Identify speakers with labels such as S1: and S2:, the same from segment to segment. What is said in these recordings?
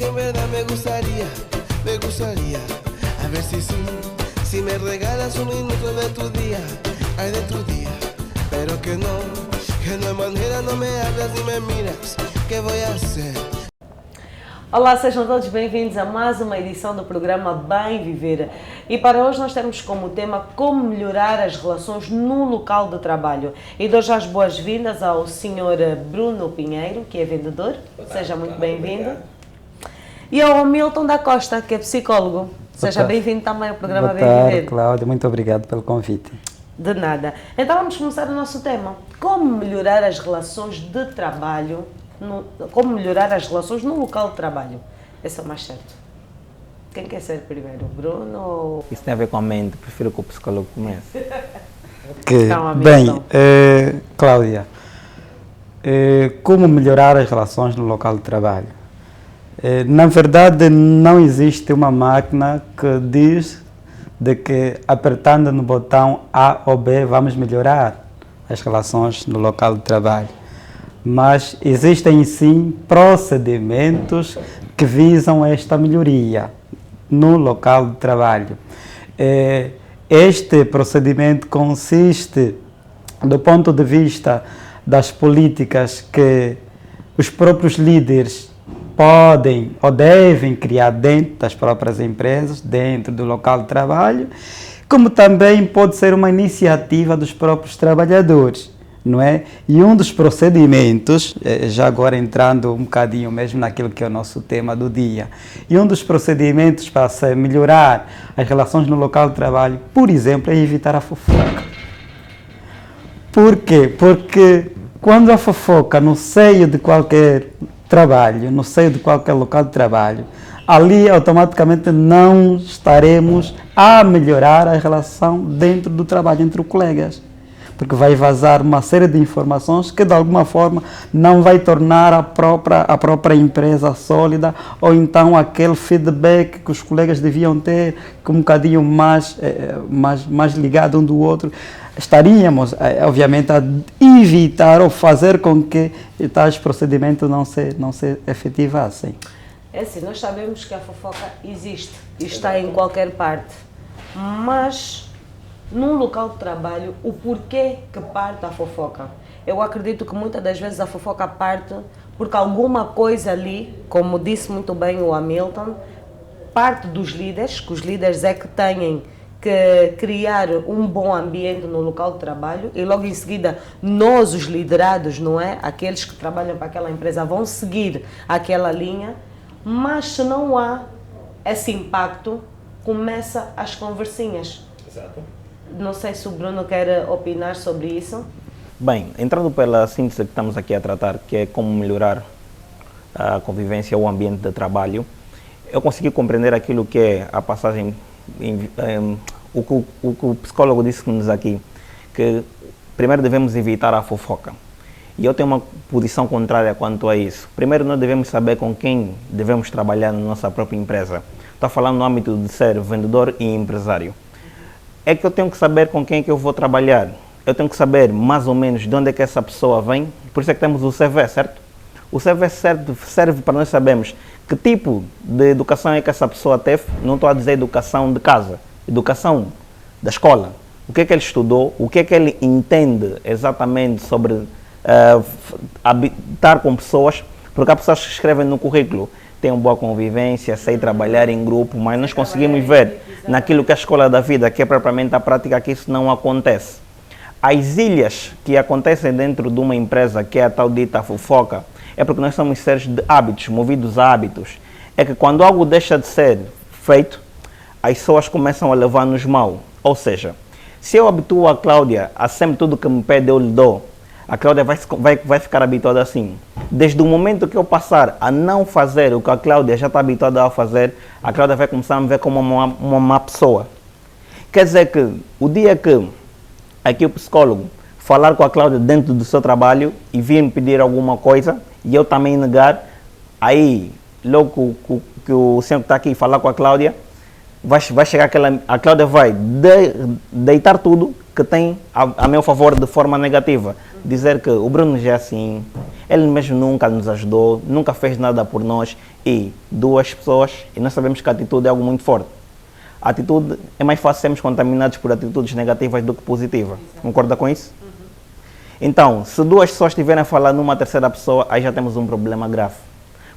S1: en verdad me gustaría, a ver si sí, si me regalas un minuto de tu día, ay de tu día, pero que no hay manera, no me hablas ni me miras, ¿qué voy a hacer?
S2: Olá, sejam todos bem-vindos a mais uma edição do programa Bem Viver. E para hoje nós temos como tema como melhorar as relações no local de trabalho. E dou já as boas-vindas ao Sr. Bruno Pinheiro, que é vendedor. Seja muito bem-vindo. E ao Hamilton da Costa, que é psicólogo. Seja bem-vindo também ao programa Bem Viver.
S3: Cláudia, muito obrigado pelo convite.
S2: De nada. Então vamos começar o nosso tema. Como melhorar as relações de trabalho como melhorar as relações no local de trabalho. Esse é o mais certo. Quem quer ser primeiro? Bruno ou...
S4: Isso tem a ver com a mente, prefiro que o psicólogo comece.
S3: Bem, Cláudia, como melhorar as relações no local de trabalho? Na verdade, não existe uma máquina que diz de que apertando no botão A ou B vamos melhorar as relações no local de trabalho. Mas existem sim procedimentos que visam esta melhoria no local de trabalho. Este procedimento consiste do ponto de vista das políticas que os próprios líderes podem ou devem criar dentro das próprias empresas, dentro do local de trabalho, como também pode ser uma iniciativa dos próprios trabalhadores. Não é? E um dos procedimentos, já agora entrando um bocadinho mesmo naquilo que é o nosso tema do dia, e um dos procedimentos para se melhorar as relações no local de trabalho, por exemplo, é evitar a fofoca. Por quê? Porque quando a fofoca no seio de qualquer trabalho, no seio de qualquer local de trabalho, ali automaticamente não estaremos a melhorar a relação dentro do trabalho entre os colegas. Porque vai vazar uma série de informações que de alguma forma não vai tornar a própria empresa sólida, ou então aquele feedback que os colegas deviam ter com um bocadinho mais ligado um do outro. Estaríamos, obviamente, a evitar ou fazer com que tais procedimentos não se efetivassem.
S2: É assim, nós sabemos que a fofoca existe e está em qualquer parte, mas... num local de trabalho, o porquê que parte a fofoca? Eu acredito que muitas das vezes a fofoca parte porque alguma coisa ali, como disse muito bem o Hamilton, parte dos líderes, que os líderes é que têm que criar um bom ambiente no local de trabalho e logo em seguida nós, os liderados, não é? Aqueles que trabalham para aquela empresa vão seguir aquela linha, mas se não há esse impacto, começa as conversinhas.
S4: Exato.
S2: Não sei se o Bruno quer opinar sobre isso.
S4: Bem, entrando pela síntese que estamos aqui a tratar, que é como melhorar a convivência ou o ambiente de trabalho, eu consegui compreender aquilo que é a passagem, o que o psicólogo disse-nos aqui, que primeiro devemos evitar a fofoca. E eu tenho uma posição contrária quanto a isso. Primeiro, nós devemos saber com quem devemos trabalhar na nossa própria empresa. Estou falando no âmbito de ser vendedor e empresário. É que eu tenho que saber com quem é que eu vou trabalhar. Eu tenho que saber mais ou menos de onde é que essa pessoa vem. Por isso é que temos o CV, certo? O CV serve para nós sabermos que tipo de educação é que essa pessoa teve. Não estou a dizer educação de casa, educação da escola. O que é que ele estudou, o que é que ele entende exatamente sobre habitar com pessoas. Porque há pessoas que escrevem no currículo, tem uma boa convivência, sei trabalhar em grupo, mas nós conseguimos ver naquilo que é a escola da vida, que é propriamente a prática, que isso não acontece. As ilhas que acontecem dentro de uma empresa, que é a tal dita fofoca, é porque nós somos seres de hábitos, movidos a hábitos. É que quando algo deixa de ser feito, as pessoas começam a levar-nos mal. Ou seja, se eu habituo a Cláudia a sempre tudo que me pede eu lhe dou, a Cláudia vai ficar habituada assim. Desde o momento que eu passar a não fazer o que a Cláudia já está habituada a fazer, a Cláudia vai começar a me ver como uma má pessoa. Quer dizer que o dia que aqui o psicólogo falar com a Cláudia dentro do seu trabalho e vir me pedir alguma coisa e eu também negar, aí logo que o senhor que está aqui falar com a Cláudia, vai chegar a Cláudia vai deitar tudo, que tem a meu favor de forma negativa. Dizer que o Bruno já é assim, ele mesmo nunca nos ajudou, nunca fez nada por nós, e duas pessoas, e nós sabemos que a atitude é algo muito forte. A atitude, é mais fácil sermos contaminados por atitudes negativas do que positivas. Concorda com isso? Então, se duas pessoas estiverem a falar numa terceira pessoa, aí já temos um problema grave.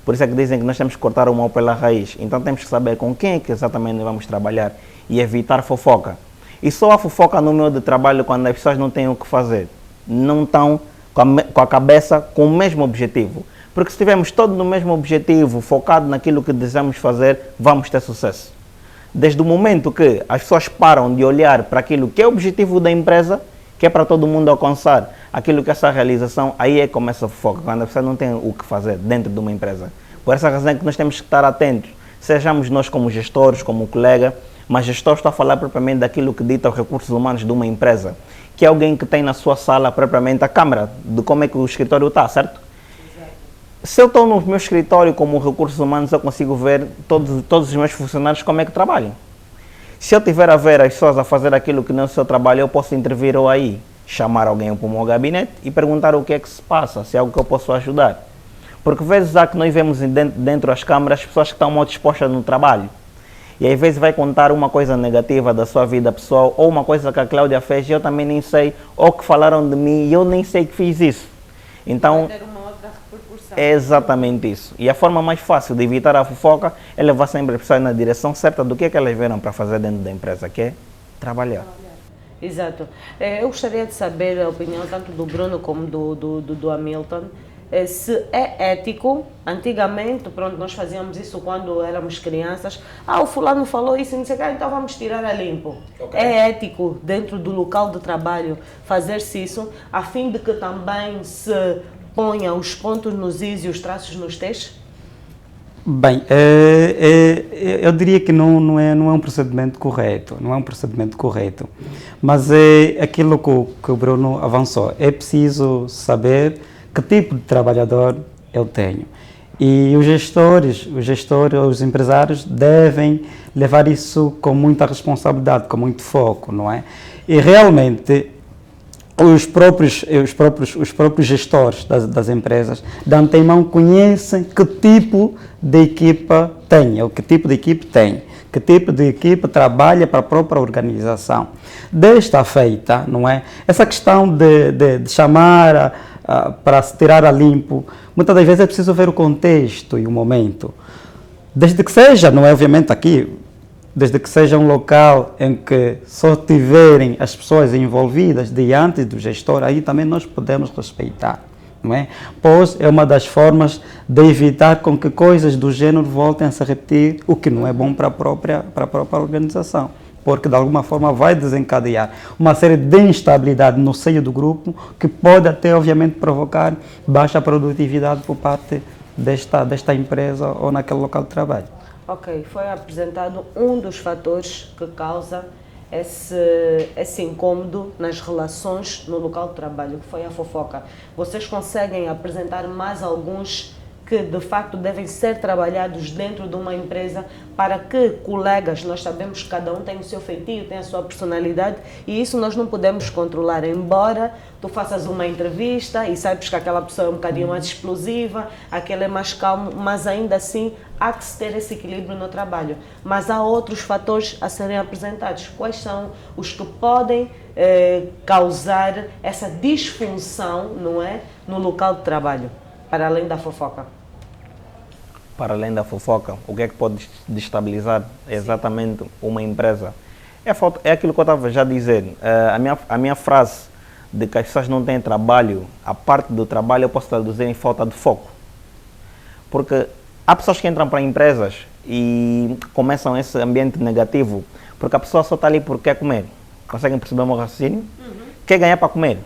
S4: Por isso é que dizem que nós temos que cortar o mal pela raiz. Então temos que saber com quem é que exatamente vamos trabalhar e evitar fofoca. E só a fofoca no meio de trabalho quando as pessoas não têm o que fazer. Não estão com a cabeça com o mesmo objetivo. Porque se estivermos todos no mesmo objetivo, focado naquilo que desejamos fazer, vamos ter sucesso. Desde o momento que as pessoas param de olhar para aquilo que é o objetivo da empresa, que é para todo mundo alcançar, aquilo que é essa realização, aí é que começa a fofoca, quando a pessoa não tem o que fazer dentro de uma empresa. Por essa razão é que nós temos que estar atentos, sejamos nós como gestores, como colega, mas gestor está a falar propriamente daquilo que dita os recursos humanos de uma empresa, que é alguém que tem na sua sala propriamente a câmara, de como é que o escritório está, certo? Exato. Se eu estou no meu escritório como recursos humanos, eu consigo ver todos os meus funcionários como é que trabalham. Se eu tiver a ver as pessoas a fazer aquilo que não é o seu trabalho, eu posso intervir ou aí, chamar alguém para o meu gabinete e perguntar o que é que se passa, se é algo que eu posso ajudar. Porque às vezes há que nós vemos dentro das câmaras as pessoas que estão mal dispostas no trabalho. E às vezes vai contar uma coisa negativa da sua vida pessoal, ou uma coisa que a Cláudia fez e eu também nem sei, ou que falaram de mim e eu nem sei que fiz isso. Então,
S2: vai ter uma outra repercussão.
S4: é exatamente isso. E a forma mais fácil de evitar a fofoca é levar sempre as pessoas na direção certa do que é que elas vieram para fazer dentro da empresa, que é trabalhar.
S2: Exato. Eu gostaria de saber a opinião tanto do Bruno como do Hamilton. Se é ético, antigamente, pronto, nós fazíamos isso quando éramos crianças. O fulano falou isso, não sei o que, então vamos tirar a limpo. Okay. É ético, dentro do local de trabalho, fazer-se isso, a fim de que também se ponha os pontos nos is e os traços nos t's?
S3: Bem, eu diria que não é um procedimento correto, não é um procedimento correto, mas é aquilo que o Bruno avançou, é preciso saber que tipo de trabalhador eu tenho. E os gestores, os empresários devem levar isso com muita responsabilidade, com muito foco, não é? E realmente os próprios gestores das empresas de antemão conhecem que tipo de equipa tem, ou que tipo de equipe tem, que tipo de equipe trabalha para a própria organização. Desta feita, não é? Essa questão de chamar para se tirar a limpo, muitas das vezes é preciso ver o contexto e o momento. Desde que seja, não é obviamente aqui, desde que seja um local em que só tiverem as pessoas envolvidas diante do gestor, aí também nós podemos respeitar, não é? Pois é uma das formas de evitar com que coisas do gênero voltem a se repetir, o que não é bom para a própria organização, porque de alguma forma vai desencadear uma série de instabilidade no seio do grupo, que pode até obviamente provocar baixa produtividade por parte desta empresa ou naquele local de trabalho.
S2: Ok, foi apresentado um dos fatores que causa esse incômodo nas relações no local de trabalho, que foi a fofoca. Vocês conseguem apresentar mais alguns que de facto devem ser trabalhados dentro de uma empresa para que colegas, nós sabemos que cada um tem o seu feitio, tem a sua personalidade e isso nós não podemos controlar, embora tu faças uma entrevista e sabes que aquela pessoa é um bocadinho mais explosiva, aquele é mais calmo, mas ainda assim há que se ter esse equilíbrio no trabalho. Mas há outros fatores a serem apresentados. Quais são os que podem causar essa disfunção, não é, no local de trabalho, para além da fofoca?
S4: Para além da fofoca, o que é que pode destabilizar exatamente uma empresa? É aquilo que eu estava já a dizer. A minha frase de que as pessoas não têm trabalho, a parte do trabalho eu posso traduzir em falta de foco. Porque há pessoas que entram para empresas e começam esse ambiente negativo, porque a pessoa só está ali porque quer comer. Conseguem perceber o meu raciocínio? Quer ganhar para comer,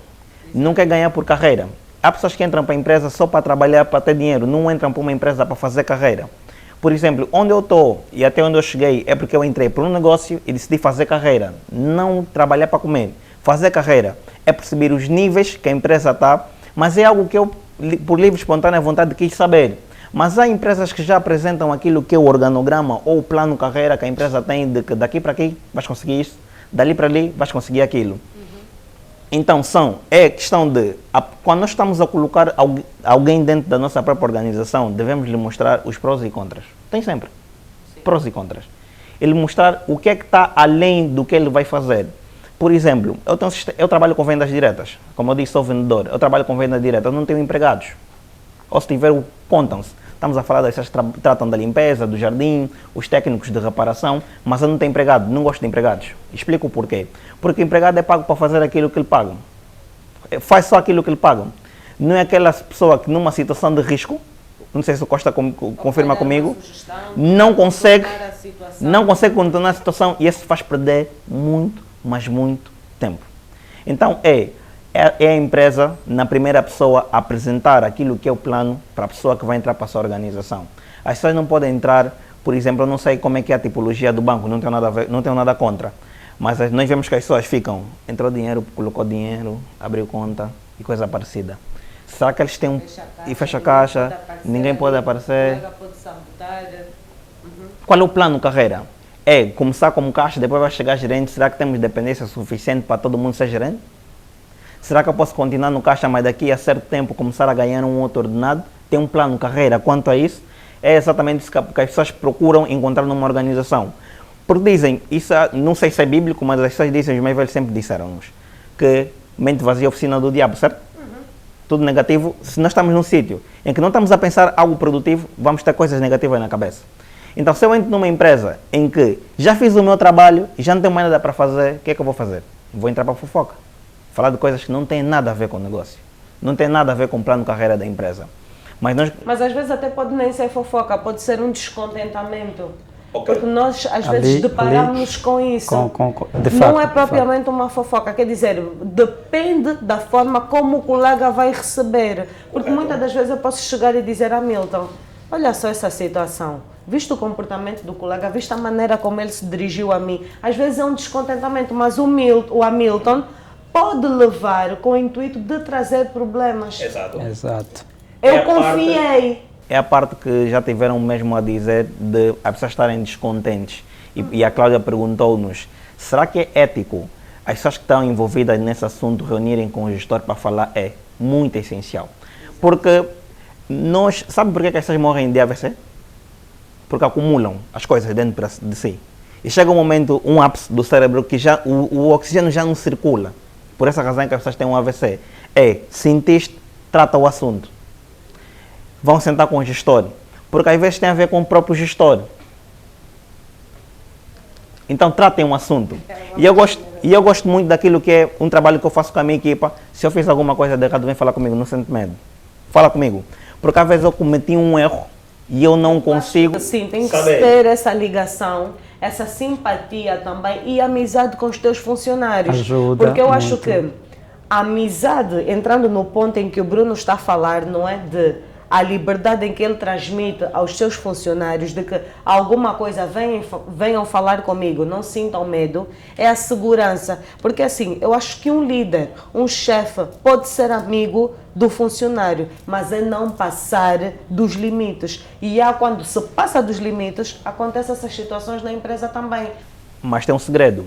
S4: não quer ganhar por carreira. Há pessoas que entram para a empresa só para trabalhar, para ter dinheiro, não entram para uma empresa para fazer carreira. Por exemplo, onde eu estou e até onde eu cheguei é porque eu entrei por um negócio e decidi fazer carreira, não trabalhar para comer. Fazer carreira é perceber os níveis que a empresa está, mas é algo que eu, por livre e espontânea vontade, quis saber. Mas há empresas que já apresentam aquilo que é o organograma ou o plano de carreira que a empresa tem, de que daqui para aqui vais conseguir isso, dali para ali vais conseguir aquilo. Então, é questão de, quando nós estamos a colocar alguém dentro da nossa própria organização, devemos lhe mostrar os prós e contras. Tem sempre. Sim. Prós e contras. Ele mostrar o que é que está além do que ele vai fazer. Por exemplo, eu trabalho com vendas diretas. Como eu disse, sou vendedor. Eu trabalho com vendas diretas, eu não tenho empregados. Ou se tiver, contam-se. Estamos a falar das pessoas que tratam da limpeza, do jardim, os técnicos de reparação, mas eu não tenho empregado, não gosto de empregados. Explico o porquê. Porque o empregado é pago para fazer aquilo que ele paga. Faz só aquilo que ele paga. Não é aquela pessoa que numa situação de risco, não sei se o Costa confirma comigo, não consegue contornar a situação e isso faz perder muito, mas muito tempo. Então é a empresa, na primeira pessoa, apresentar aquilo que é o plano para a pessoa que vai entrar para a sua organização. As pessoas não podem entrar, por exemplo, eu não sei como é que é a tipologia do banco, não tenho nada a ver, não tenho nada contra, mas nós vemos que as pessoas ficam, entrou dinheiro, colocou dinheiro, abriu conta e coisa parecida. Será que eles têm fecha a caixa, ninguém pode aparecer? Qual é o plano de carreira? É começar como caixa, depois vai chegar gerente, será que temos dependência suficiente para todo mundo ser gerente? Será que eu posso continuar no caixa, mas daqui a certo tempo começar a ganhar um outro ordenado? Tem um plano de carreira quanto a isso? É exatamente isso que as pessoas procuram encontrar numa organização. Porque dizem, isso não sei se é bíblico, mas as pessoas dizem, os meus velhos sempre disseram-nos, que mente vazia é oficina do diabo, certo? Tudo negativo. Se nós estamos num sítio em que não estamos a pensar algo produtivo, vamos ter coisas negativas na cabeça. Então, se eu entro numa empresa em que já fiz o meu trabalho e já não tenho mais nada para fazer, o que é que eu vou fazer? Vou entrar para a fofoca. Falar de coisas que não têm nada a ver com o negócio. Não tem nada a ver com o plano de carreira da empresa. Mas às vezes até pode nem ser fofoca, pode ser um descontentamento. Okay. Porque nós às vezes deparamos com isso. De fato, não é propriamente uma fofoca, quer dizer, depende da forma como o colega vai receber. Porque muitas das vezes eu posso chegar e dizer a Milton, olha só essa situação, visto o comportamento do colega, visto a maneira como ele se dirigiu a mim, às vezes é um descontentamento, mas o Hamilton pode levar com o intuito de trazer problemas.
S3: Exato.
S2: Eu confiei.
S4: É a parte que já tiveram mesmo a dizer de as pessoas estarem descontentes. E a Cláudia perguntou-nos, será que é ético as pessoas que estão envolvidas nesse assunto reunirem com o gestor para falar? É muito essencial. Porque sabe por que as pessoas morrem de AVC? Porque acumulam as coisas dentro de si. E chega um momento, um ápice do cérebro que já o oxigênio já não circula. Por essa razão que as pessoas têm um AVC. Sentiste, trata o assunto. Vão sentar com o gestor. Porque às vezes tem a ver com o próprio gestor. Então tratem um assunto. E eu gosto muito daquilo que é um trabalho que eu faço com a minha equipa. Se eu fiz alguma coisa de errado, vem falar comigo, não sente medo. Fala comigo. Porque às vezes eu cometi um erro e eu não consigo.
S2: Sim, tem que ter essa ligação, essa simpatia também e amizade com os teus funcionários.
S3: Ajuda.
S2: Porque eu acho que a amizade, entrando no ponto em que o Bruno está a falar, não é de a liberdade em que ele transmite aos seus funcionários de que alguma coisa venham falar comigo, não sintam medo, é a segurança. Porque assim, eu acho que um líder, um chefe, pode ser amigo do funcionário, mas é não passar dos limites. E quando se passa dos limites, acontecem essas situações na empresa também.
S4: Mas tem um segredo.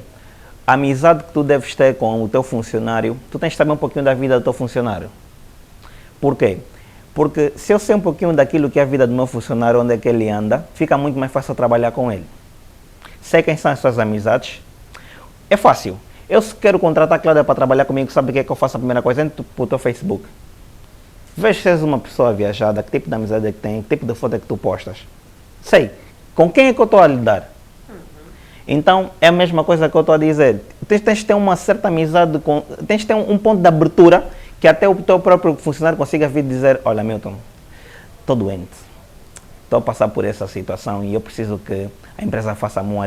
S4: A amizade que tu deves ter com o teu funcionário, tu tens de saber um pouquinho da vida do teu funcionário. Por quê? Porque se eu sei um pouquinho daquilo que é a vida do meu funcionário, onde é que ele anda, fica muito mais fácil trabalhar com ele. Sei quem são as suas amizades. É fácil. Eu se quero contratar a Cláudia para trabalhar comigo, sabe o que é que eu faço a primeira coisa? Entro para o teu Facebook. Vejo se és uma pessoa viajada, que tipo de amizade é que tem, que tipo de foto é que tu postas. Sei. Com quem é que eu estou a lidar? Então, é a mesma coisa que eu estou a dizer. Tens de ter uma certa amizade, tens de ter um ponto de abertura que até o teu próprio funcionário consiga vir dizer, olha Milton, estou doente, estou a passar por essa situação e eu preciso que a empresa faça um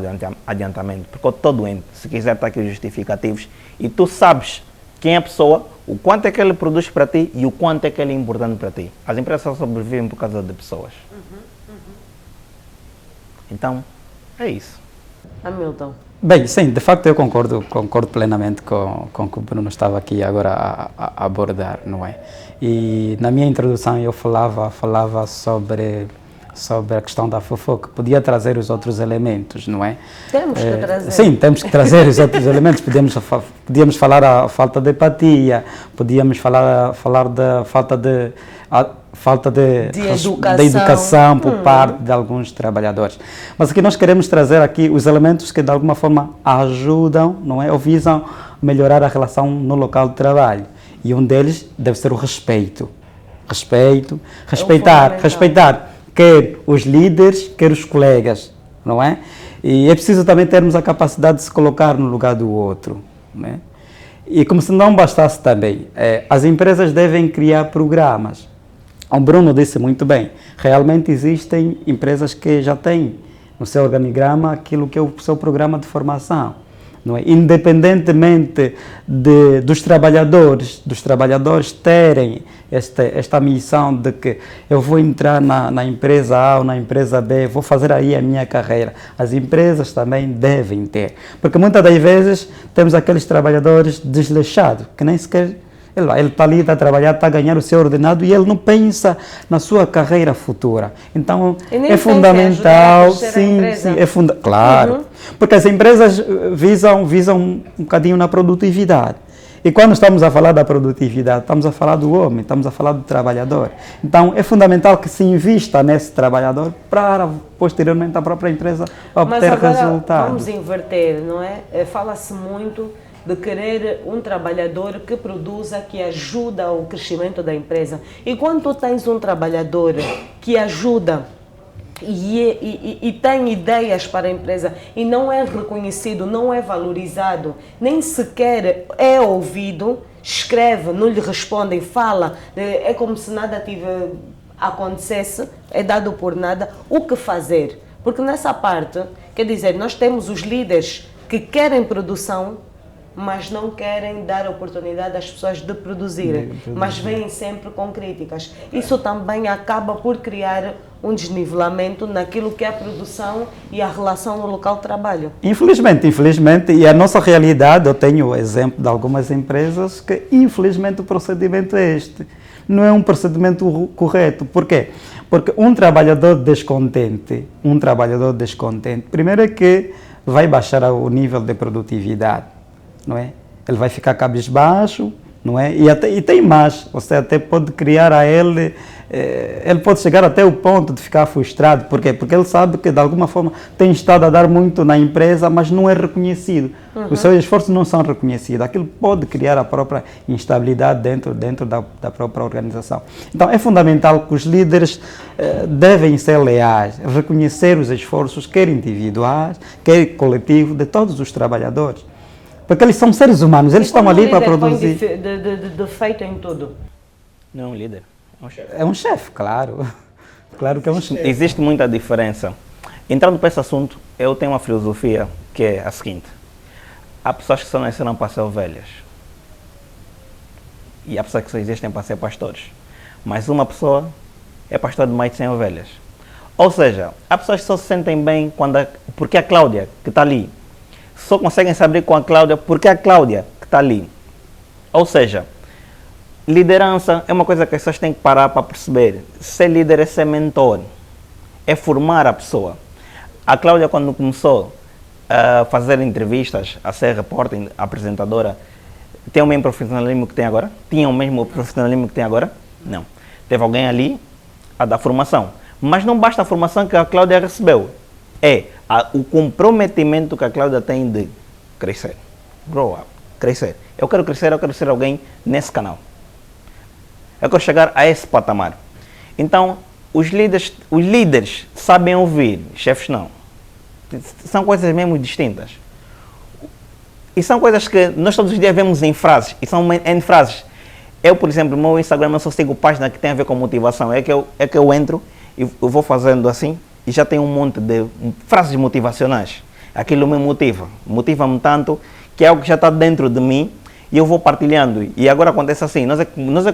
S4: adiantamento, porque eu estou doente, se quiser está aqui os justificativos, e tu sabes quem é a pessoa, o quanto é que ele produz para ti e o quanto é que ele é importante para ti. As empresas só sobrevivem por causa de pessoas. Então, é isso.
S2: Hamilton.
S3: Bem, sim, de facto eu concordo plenamente com o que o Bruno estava aqui agora a abordar, não é? E na minha introdução eu falava sobre sobre a questão da fofoca. Podia trazer os outros elementos, não é?
S2: Temos que trazer.
S3: Sim, temos que trazer os outros elementos. Podíamos falar a falta de empatia, podíamos falar da falta de educação por parte de alguns trabalhadores. Mas aqui nós queremos trazer aqui os elementos que de alguma forma ajudam, não é? Ou visam melhorar a relação no local de trabalho. E um deles deve ser o respeito. Respeitar quer os líderes, quer os colegas, não é? E é preciso também termos a capacidade de se colocar no lugar do outro, não é? E como se não bastasse também, as empresas devem criar programas. O Bruno disse muito bem, realmente existem empresas que já têm no seu organigrama aquilo que é o seu programa de formação. Não é? Independentemente dos trabalhadores terem esta missão de que eu vou entrar na empresa A ou na empresa B, vou fazer aí a minha carreira. As empresas também devem ter, porque muitas das vezes temos aqueles trabalhadores desleixados, que nem sequer ele está ali, está a trabalhar, está a ganhar o seu ordenado e ele não pensa na sua carreira futura. Então é fundamental, sim, claro, porque as empresas visam um bocadinho na produtividade. E quando estamos a falar da produtividade, estamos a falar do homem, estamos a falar do trabalhador. Então é fundamental que se invista nesse trabalhador para posteriormente a própria empresa obter resultados.
S2: Vamos inverter, não é? Fala-se muito de querer um trabalhador que produza, que ajuda ao crescimento da empresa. E quando tu tens um trabalhador que ajuda e tem ideias para a empresa e não é reconhecido, não é valorizado, nem sequer é ouvido, escreve, não lhe respondem, fala, é como se nada acontecesse, é dado por nada, o que fazer? Porque nessa parte, quer dizer, nós temos os líderes que querem produção, mas não querem dar oportunidade às pessoas de produzirem, mas vêm sempre com críticas. Isso também acaba por criar um desnivelamento naquilo que é a produção e a relação no local de trabalho. Infelizmente,
S3: e a nossa realidade, eu tenho o exemplo de algumas empresas que infelizmente o procedimento é este. Não é um procedimento correto. Por quê? Porque um trabalhador descontente, primeiro é que vai baixar o nível de produtividade. Não é? Ele vai ficar cabisbaixo, não é? E tem mais, você até pode criar a ele pode chegar até o ponto de ficar frustrado. Por quê? Porque ele sabe que de alguma forma tem estado a dar muito na empresa, mas não é reconhecido. Os seus esforços não são reconhecidos. Aquilo pode criar a própria instabilidade dentro da própria organização. Então é fundamental que os líderes devem ser leais, reconhecer os esforços, quer individuais, quer coletivos, de todos os trabalhadores. Porque eles são seres humanos, eles estão ali para produzir.
S2: Defeito em tudo.
S4: Não é um líder, é um chefe.
S3: É um chefe, claro. Claro que é um chefe.
S4: Existe muita diferença. Entrando para esse assunto, eu tenho uma filosofia que é a seguinte. Há pessoas que só nasceram para ser ovelhas. E há pessoas que só existem para ser pastores. Mas uma pessoa é pastor de mais de 100 ovelhas. Ou seja, há pessoas que só se sentem bem porque a Cláudia, que está ali, só conseguem se abrir com a Cláudia porque é a Cláudia que está ali. Ou seja, liderança é uma coisa que as pessoas têm que parar para perceber. Ser líder é ser mentor, é formar a pessoa. A Cláudia, quando começou a fazer entrevistas, a ser repórter, apresentadora, tem o mesmo profissionalismo que tem agora? Tinha o mesmo profissionalismo que tem agora? Não. Teve alguém ali a dar formação. Mas não basta a formação que a Cláudia recebeu. O comprometimento que a Cláudia tem de crescer. Grow up. Crescer. Eu quero ser alguém nesse canal. Eu quero chegar a esse patamar. Então, os líderes sabem ouvir, chefes não. São coisas mesmo distintas. E são coisas que nós todos os dias vemos em frases. E são em frases. Eu, por exemplo, no meu Instagram, eu só sigo página que tem a ver com motivação. É que eu entro e eu vou fazendo assim. E já tem um monte de frases motivacionais. Aquilo me motiva-me tanto, que é algo que já está dentro de mim e eu vou partilhando. E agora acontece assim, nós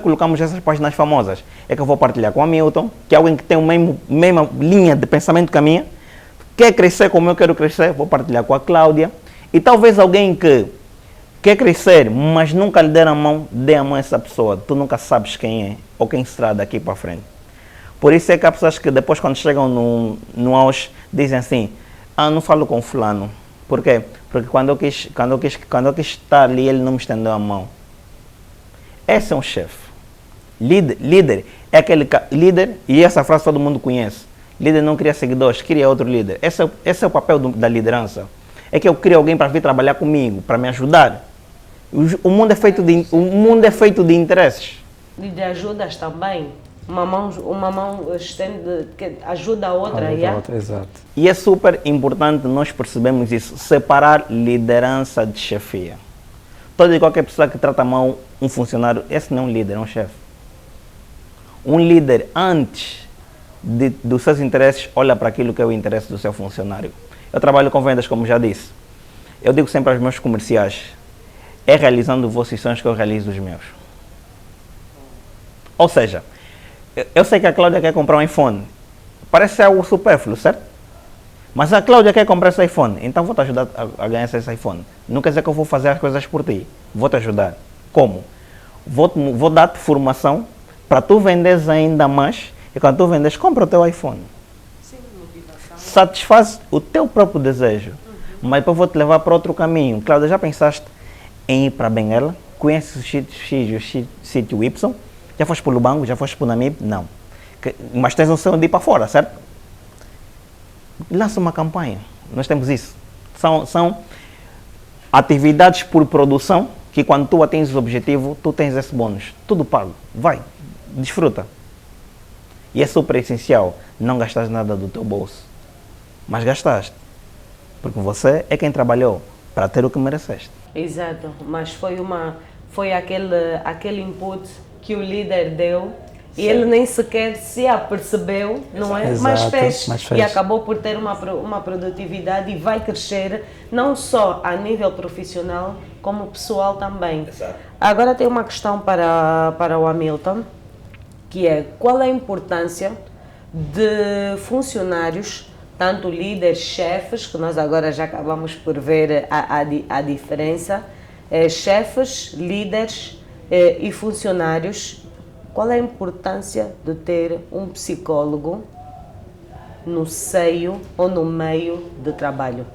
S4: colocamos essas páginas famosas. É que eu vou partilhar com a Milton, que é alguém que tem a mesma linha de pensamento que a minha, quer crescer como eu quero crescer, vou partilhar com a Cláudia. E talvez alguém que quer crescer, mas nunca lhe der a mão, dê a mão a essa pessoa. Tu nunca sabes quem é ou quem será daqui para frente. Por isso é que há pessoas que depois, quando chegam no auge, dizem assim, não falo com fulano. Por quê? Porque quando eu quis estar ali, ele não me estendeu a mão. Esse é um chefe. Líder é aquele líder, e essa frase todo mundo conhece. Líder não cria seguidores, cria outro líder. Esse é o papel da liderança. É que eu crio alguém para vir trabalhar comigo, para me ajudar. O mundo é feito de interesses.
S2: E de ajudas também. Uma mão estende, que ajuda a outra.
S3: Exato.
S4: E é super importante nós percebermos isso, separar liderança de chefia. Toda e qualquer pessoa que trata mal um funcionário, esse não é um líder, é um chefe. Um líder, antes dos seus interesses, olha para aquilo que é o interesse do seu funcionário. Eu trabalho com vendas, como já disse. Eu digo sempre aos meus comerciais, é realizando vossos sonhos que eu realizo os meus. Ou seja, eu sei que a Cláudia quer comprar um iPhone. Parece algo supérfluo, certo? Mas a Cláudia quer comprar esse iPhone, então vou te ajudar a ganhar esse iPhone. Não quer dizer que eu vou fazer as coisas por ti. Vou te ajudar. Como? Vou dar-te formação para tu venderes ainda mais. E quando tu vendes, compra o teu iPhone.
S2: Sim, motivação.
S4: Satisfaz o teu próprio desejo. Mas depois vou te levar para outro caminho. Cláudia, já pensaste em ir para Benguela? Conheces o sítio Y? Já foste para o Lubango? Já foste para o Namib? Não. Mas tens um sonho de ir para fora, certo? Lança uma campanha. Nós temos isso. São atividades por produção que quando tu atinges o objetivo, tu tens esse bônus. Tudo pago. Vai. Desfruta. E é super essencial não gastar nada do teu bolso. Mas gastaste. Porque você é quem trabalhou para ter o que mereceste.
S2: Exato. Mas foi aquele input que o líder deu e ele nem sequer se apercebeu, não é?
S3: Exato,
S2: mas fez.
S3: fez.
S2: E acabou por ter uma produtividade e vai crescer não só a nível profissional, como pessoal também.
S4: Exato.
S2: Agora tem uma questão para o Hamilton, que é qual é a importância de funcionários, tanto líderes, chefes, que nós agora já acabamos por ver a diferença, chefes, líderes e funcionários, qual é a importância de ter um psicólogo no seio ou no meio de trabalho?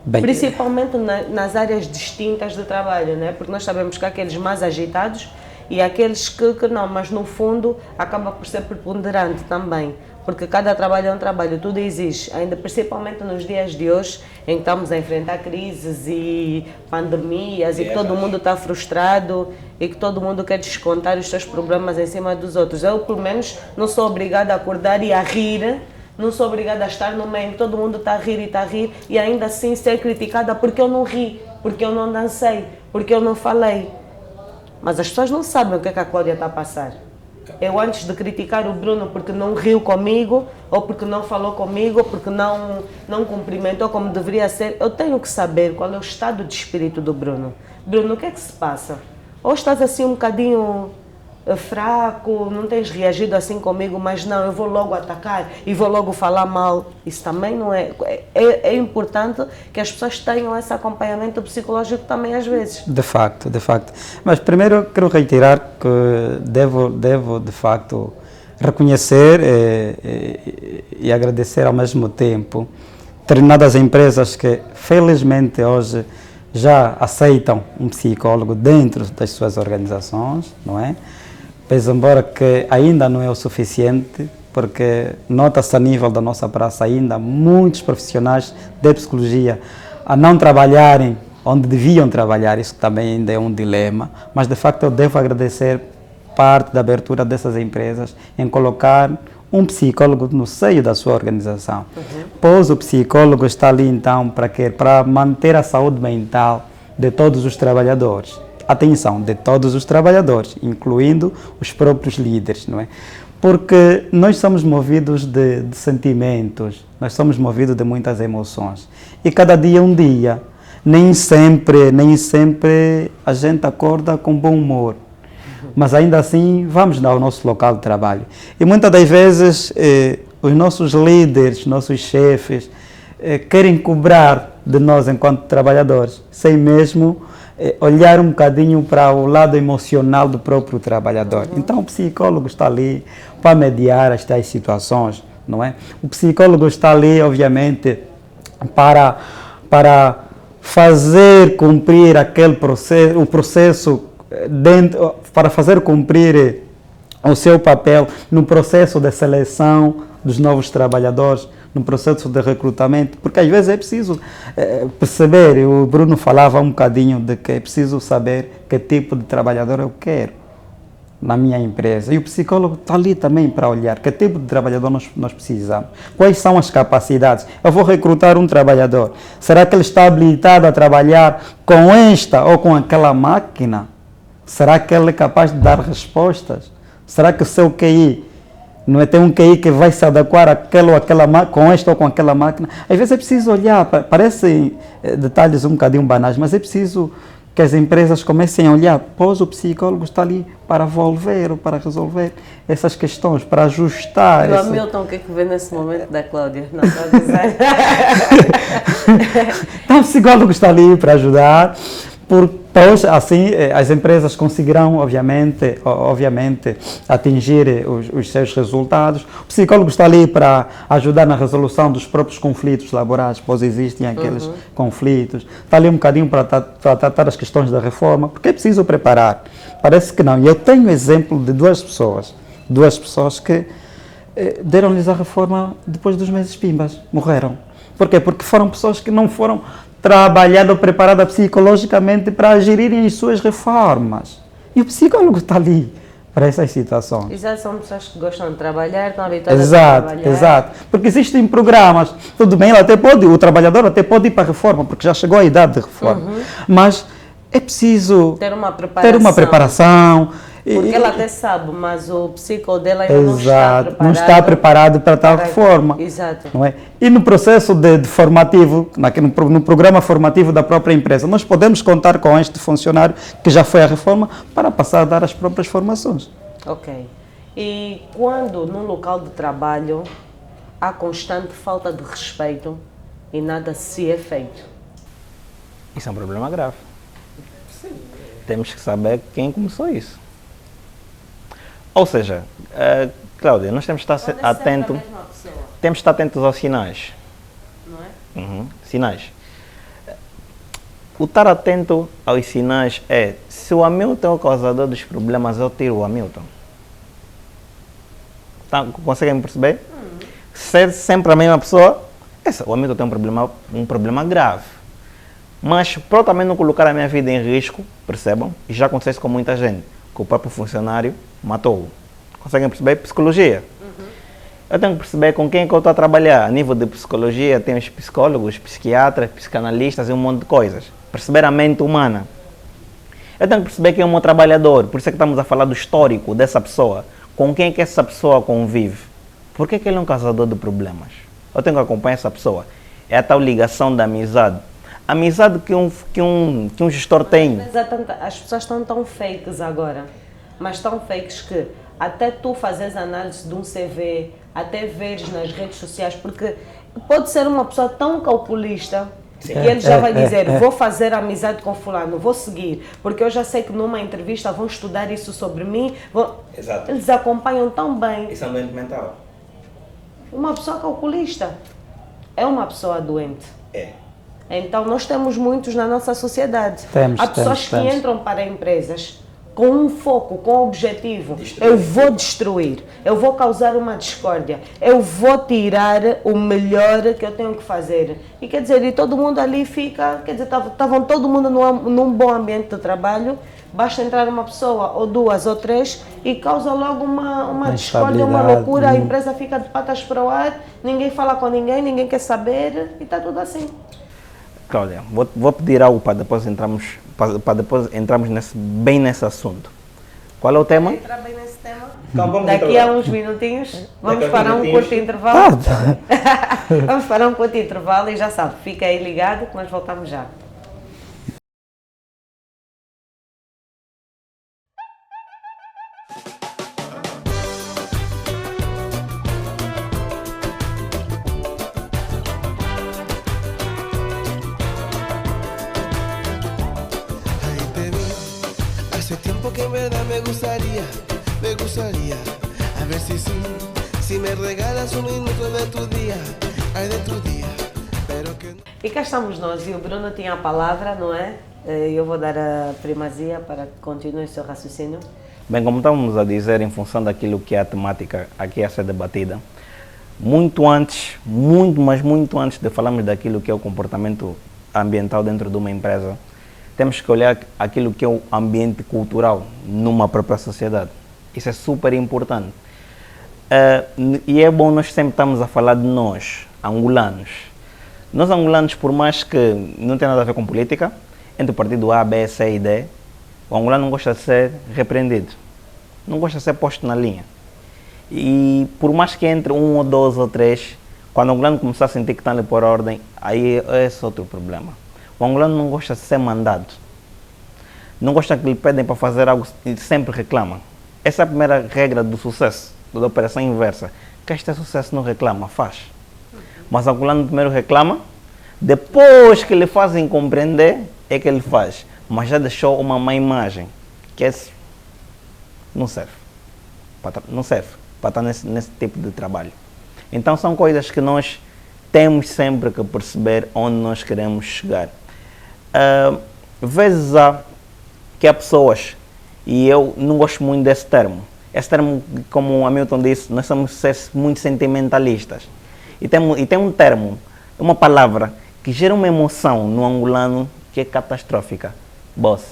S3: Bem,
S2: Principalmente nas áreas distintas de trabalho, né? Porque nós sabemos que há aqueles mais agitados e aqueles que não, mas no fundo acaba por ser preponderante também. Porque cada trabalho é um trabalho, tudo exige, ainda principalmente nos dias de hoje, em que estamos a enfrentar crises e pandemias e que todo mundo está frustrado e que todo mundo quer descontar os seus problemas em cima dos outros. Eu, pelo menos, não sou obrigada a acordar e a rir, não sou obrigada a estar no meio em que todo mundo está a rir e ainda assim ser criticada porque eu não ri, porque eu não dancei, porque eu não falei. Mas as pessoas não sabem o que é que a Cláudia está a passar. Eu, antes de criticar o Bruno porque não riu comigo, ou porque não falou comigo, ou porque não cumprimentou como deveria ser, eu tenho que saber qual é o estado de espírito do Bruno. Bruno, o que é que se passa? Ou estás assim um bocadinho fraco, não tens reagido assim comigo, mas não, eu vou logo atacar e vou logo falar mal. Isso também não é... É importante que as pessoas tenham esse acompanhamento psicológico também às vezes.
S3: de facto. Mas primeiro eu quero reiterar que devo de facto reconhecer e agradecer ao mesmo tempo determinadas empresas que felizmente hoje já aceitam um psicólogo dentro das suas organizações, não é? Pois embora que ainda não é o suficiente, porque nota-se a nível da nossa praça ainda muitos profissionais de psicologia a não trabalharem onde deviam trabalhar, isso também ainda é um dilema, mas de facto eu devo agradecer parte da abertura dessas empresas em colocar um psicólogo no seio da sua organização. Pois o psicólogo está ali então para quê? Para manter a saúde mental de todos os trabalhadores. Atenção, de todos os trabalhadores, incluindo os próprios líderes, não é? Porque nós somos movidos de sentimentos, nós somos movidos de muitas emoções. E cada dia é um dia. Nem sempre a gente acorda com bom humor. Mas ainda assim, vamos ao nosso local de trabalho. E muitas das vezes, os nossos líderes, nossos chefes, querem cobrar de nós enquanto trabalhadores, sem mesmo olhar um bocadinho para o lado emocional do próprio trabalhador. Então, o psicólogo está ali para mediar estas situações, não é? O psicólogo está ali, obviamente, para fazer cumprir aquele processo, o processo dentro, para fazer cumprir o seu papel no processo de seleção dos novos trabalhadores, no processo de recrutamento, porque às vezes é preciso perceber, o Bruno falava um bocadinho de que é preciso saber que tipo de trabalhador eu quero na minha empresa. E o psicólogo está ali também para olhar que tipo de trabalhador nós precisamos. Quais são as capacidades? Eu vou recrutar um trabalhador. Será que ele está habilitado a trabalhar com esta ou com aquela máquina? Será que ele é capaz de dar respostas? Será que o seu QI não é ter um QI que vai se adequar àquela ou aquela com esta ou com aquela máquina? Às vezes é preciso olhar, parecem detalhes um bocadinho banais, mas é preciso que as empresas comecem a olhar, pois o psicólogo está ali para volver ou para resolver essas questões, para ajustar.
S2: E o Hamilton, o que é que vê nesse momento da Cláudia? Não está a dizer.
S3: Então o psicólogo está ali para ajudar, pois assim as empresas conseguirão, obviamente atingir os seus resultados. O psicólogo está ali para ajudar na resolução dos próprios conflitos laborais, pois existem aqueles conflitos. Está ali um bocadinho para tratar as questões da reforma, porque é preciso preparar. Parece que não. E eu tenho exemplo de duas pessoas que deram-lhes a reforma depois dos meses pimbas, morreram. Por quê? Porque foram pessoas que não foram trabalhada ou preparada psicologicamente para gerirem as suas reformas. E o psicólogo está ali para essas situações.
S2: Exato, são pessoas que gostam de trabalhar, estão habituadas a trabalhar.
S3: Exato. Porque existem programas, tudo bem, o trabalhador até pode ir para a reforma, porque já chegou a idade de reforma. Mas é preciso ter uma preparação.
S2: Porque ela até sabe, mas o psicólogo dela ainda não
S3: está preparado para tal reforma.
S2: Exato.
S3: Não é? E no processo de formativo, no programa formativo da própria empresa, nós podemos contar com este funcionário que já foi à reforma para passar a dar as próprias formações.
S2: Ok. E quando num local de trabalho há constante falta de respeito e nada se é feito?
S4: Isso é um problema grave. Sim. Temos que saber quem começou isso. Ou seja, Cláudia, nós temos que estar atentos. Temos que estar atentos aos sinais. Não é? Sinais. O estar atento aos sinais é, se o Hamilton é o causador dos problemas, eu tiro o Hamilton. Tá, conseguem perceber? Ser sempre a mesma pessoa, o Hamilton tem um problema grave. Mas para eu também não colocar a minha vida em risco, percebam, e já acontece com muita gente, que o próprio funcionário matou-o. Conseguem perceber? Psicologia. Eu tenho que perceber com quem é que eu estou a trabalhar. A nível de psicologia, tem os psicólogos, psiquiatras, psicanalistas e um monte de coisas. Perceber a mente humana. Eu tenho que perceber quem é o meu trabalhador. Por isso é que estamos a falar do histórico dessa pessoa. Com quem é que essa pessoa convive. Por que ele é um causador de problemas? Eu tenho que acompanhar essa pessoa. É a tal ligação da amizade. A amizade que um gestor tem.
S2: As pessoas estão tão fakes agora. Mas tão fakes que até tu fazes análise de um CV, até veres nas redes sociais, porque pode ser uma pessoa tão calculista que ele já vai dizer, vou fazer amizade com fulano, vou seguir, porque eu já sei que numa entrevista vão estudar isso sobre mim.
S4: Exato.
S2: Eles acompanham tão bem.
S4: Isso é um doente mental.
S2: Uma pessoa calculista é uma pessoa doente.
S4: É.
S2: Então nós temos muitos na nossa sociedade. Há pessoas que entram para empresas com um foco, com um objetivo. Eu vou destruir, eu vou causar uma discórdia, eu vou tirar o melhor que eu tenho que fazer. E quer dizer, e todo mundo ali fica, quer dizer, estavam todo mundo num bom ambiente de trabalho, basta entrar uma pessoa, ou duas, ou três, e causa logo uma discórdia, uma loucura, a empresa fica de patas para o ar, ninguém fala com ninguém, ninguém quer saber, e está tudo assim.
S4: Cláudia, vou pedir algo para depois entrarmos bem nesse assunto. Qual é o tema?
S2: Entrar bem nesse tema?
S4: Então,
S2: Daqui a uns minutinhos, vamos parar um curto intervalo. Vamos parar um curto intervalo e já sabe, fica aí ligado que nós voltamos já.
S1: que en verdad me gustaría, a ver si sí, si me regalas un minuto de tu día, ay de tu día, pero que no.
S2: E cá estamos nós, e o Bruno tinha a palavra, não é? Eu vou dar a primazia para que continue o seu raciocínio.
S4: Bem, como estávamos a dizer, em função daquilo que é a temática aqui a ser debatida, muito antes de falarmos daquilo que é o comportamento ambiental dentro de uma empresa, temos que olhar aquilo que é o ambiente cultural numa própria sociedade. Isso é super importante. E é bom nós sempre estamos a falar de nós, angolanos. Nós angolanos, por mais que não tenha nada a ver com política, entre o partido A, B, C e D, o angolano não gosta de ser repreendido, não gosta de ser posto na linha. E por mais que entre um ou dois ou três, quando o angolano começar a sentir que está ali por ordem, aí é esse outro problema. O angolano não gosta de ser mandado, não gosta que lhe pedem para fazer algo e sempre reclama. Essa é a primeira regra do sucesso, da operação inversa. Quer ter sucesso, não reclama, faz. Mas o angolano primeiro reclama, depois que lhe fazem compreender, é que ele faz. Mas já deixou uma má imagem, que esse não serve. Não serve para estar nesse tipo de trabalho. Então são coisas que nós temos sempre que perceber onde nós queremos chegar. Vezes há que há pessoas, e eu não gosto muito desse termo. Esse termo, como o Hamilton disse, nós somos seres muito sentimentalistas. E tem um termo, uma palavra que gera uma emoção no angolano que é catastrófica. Boss.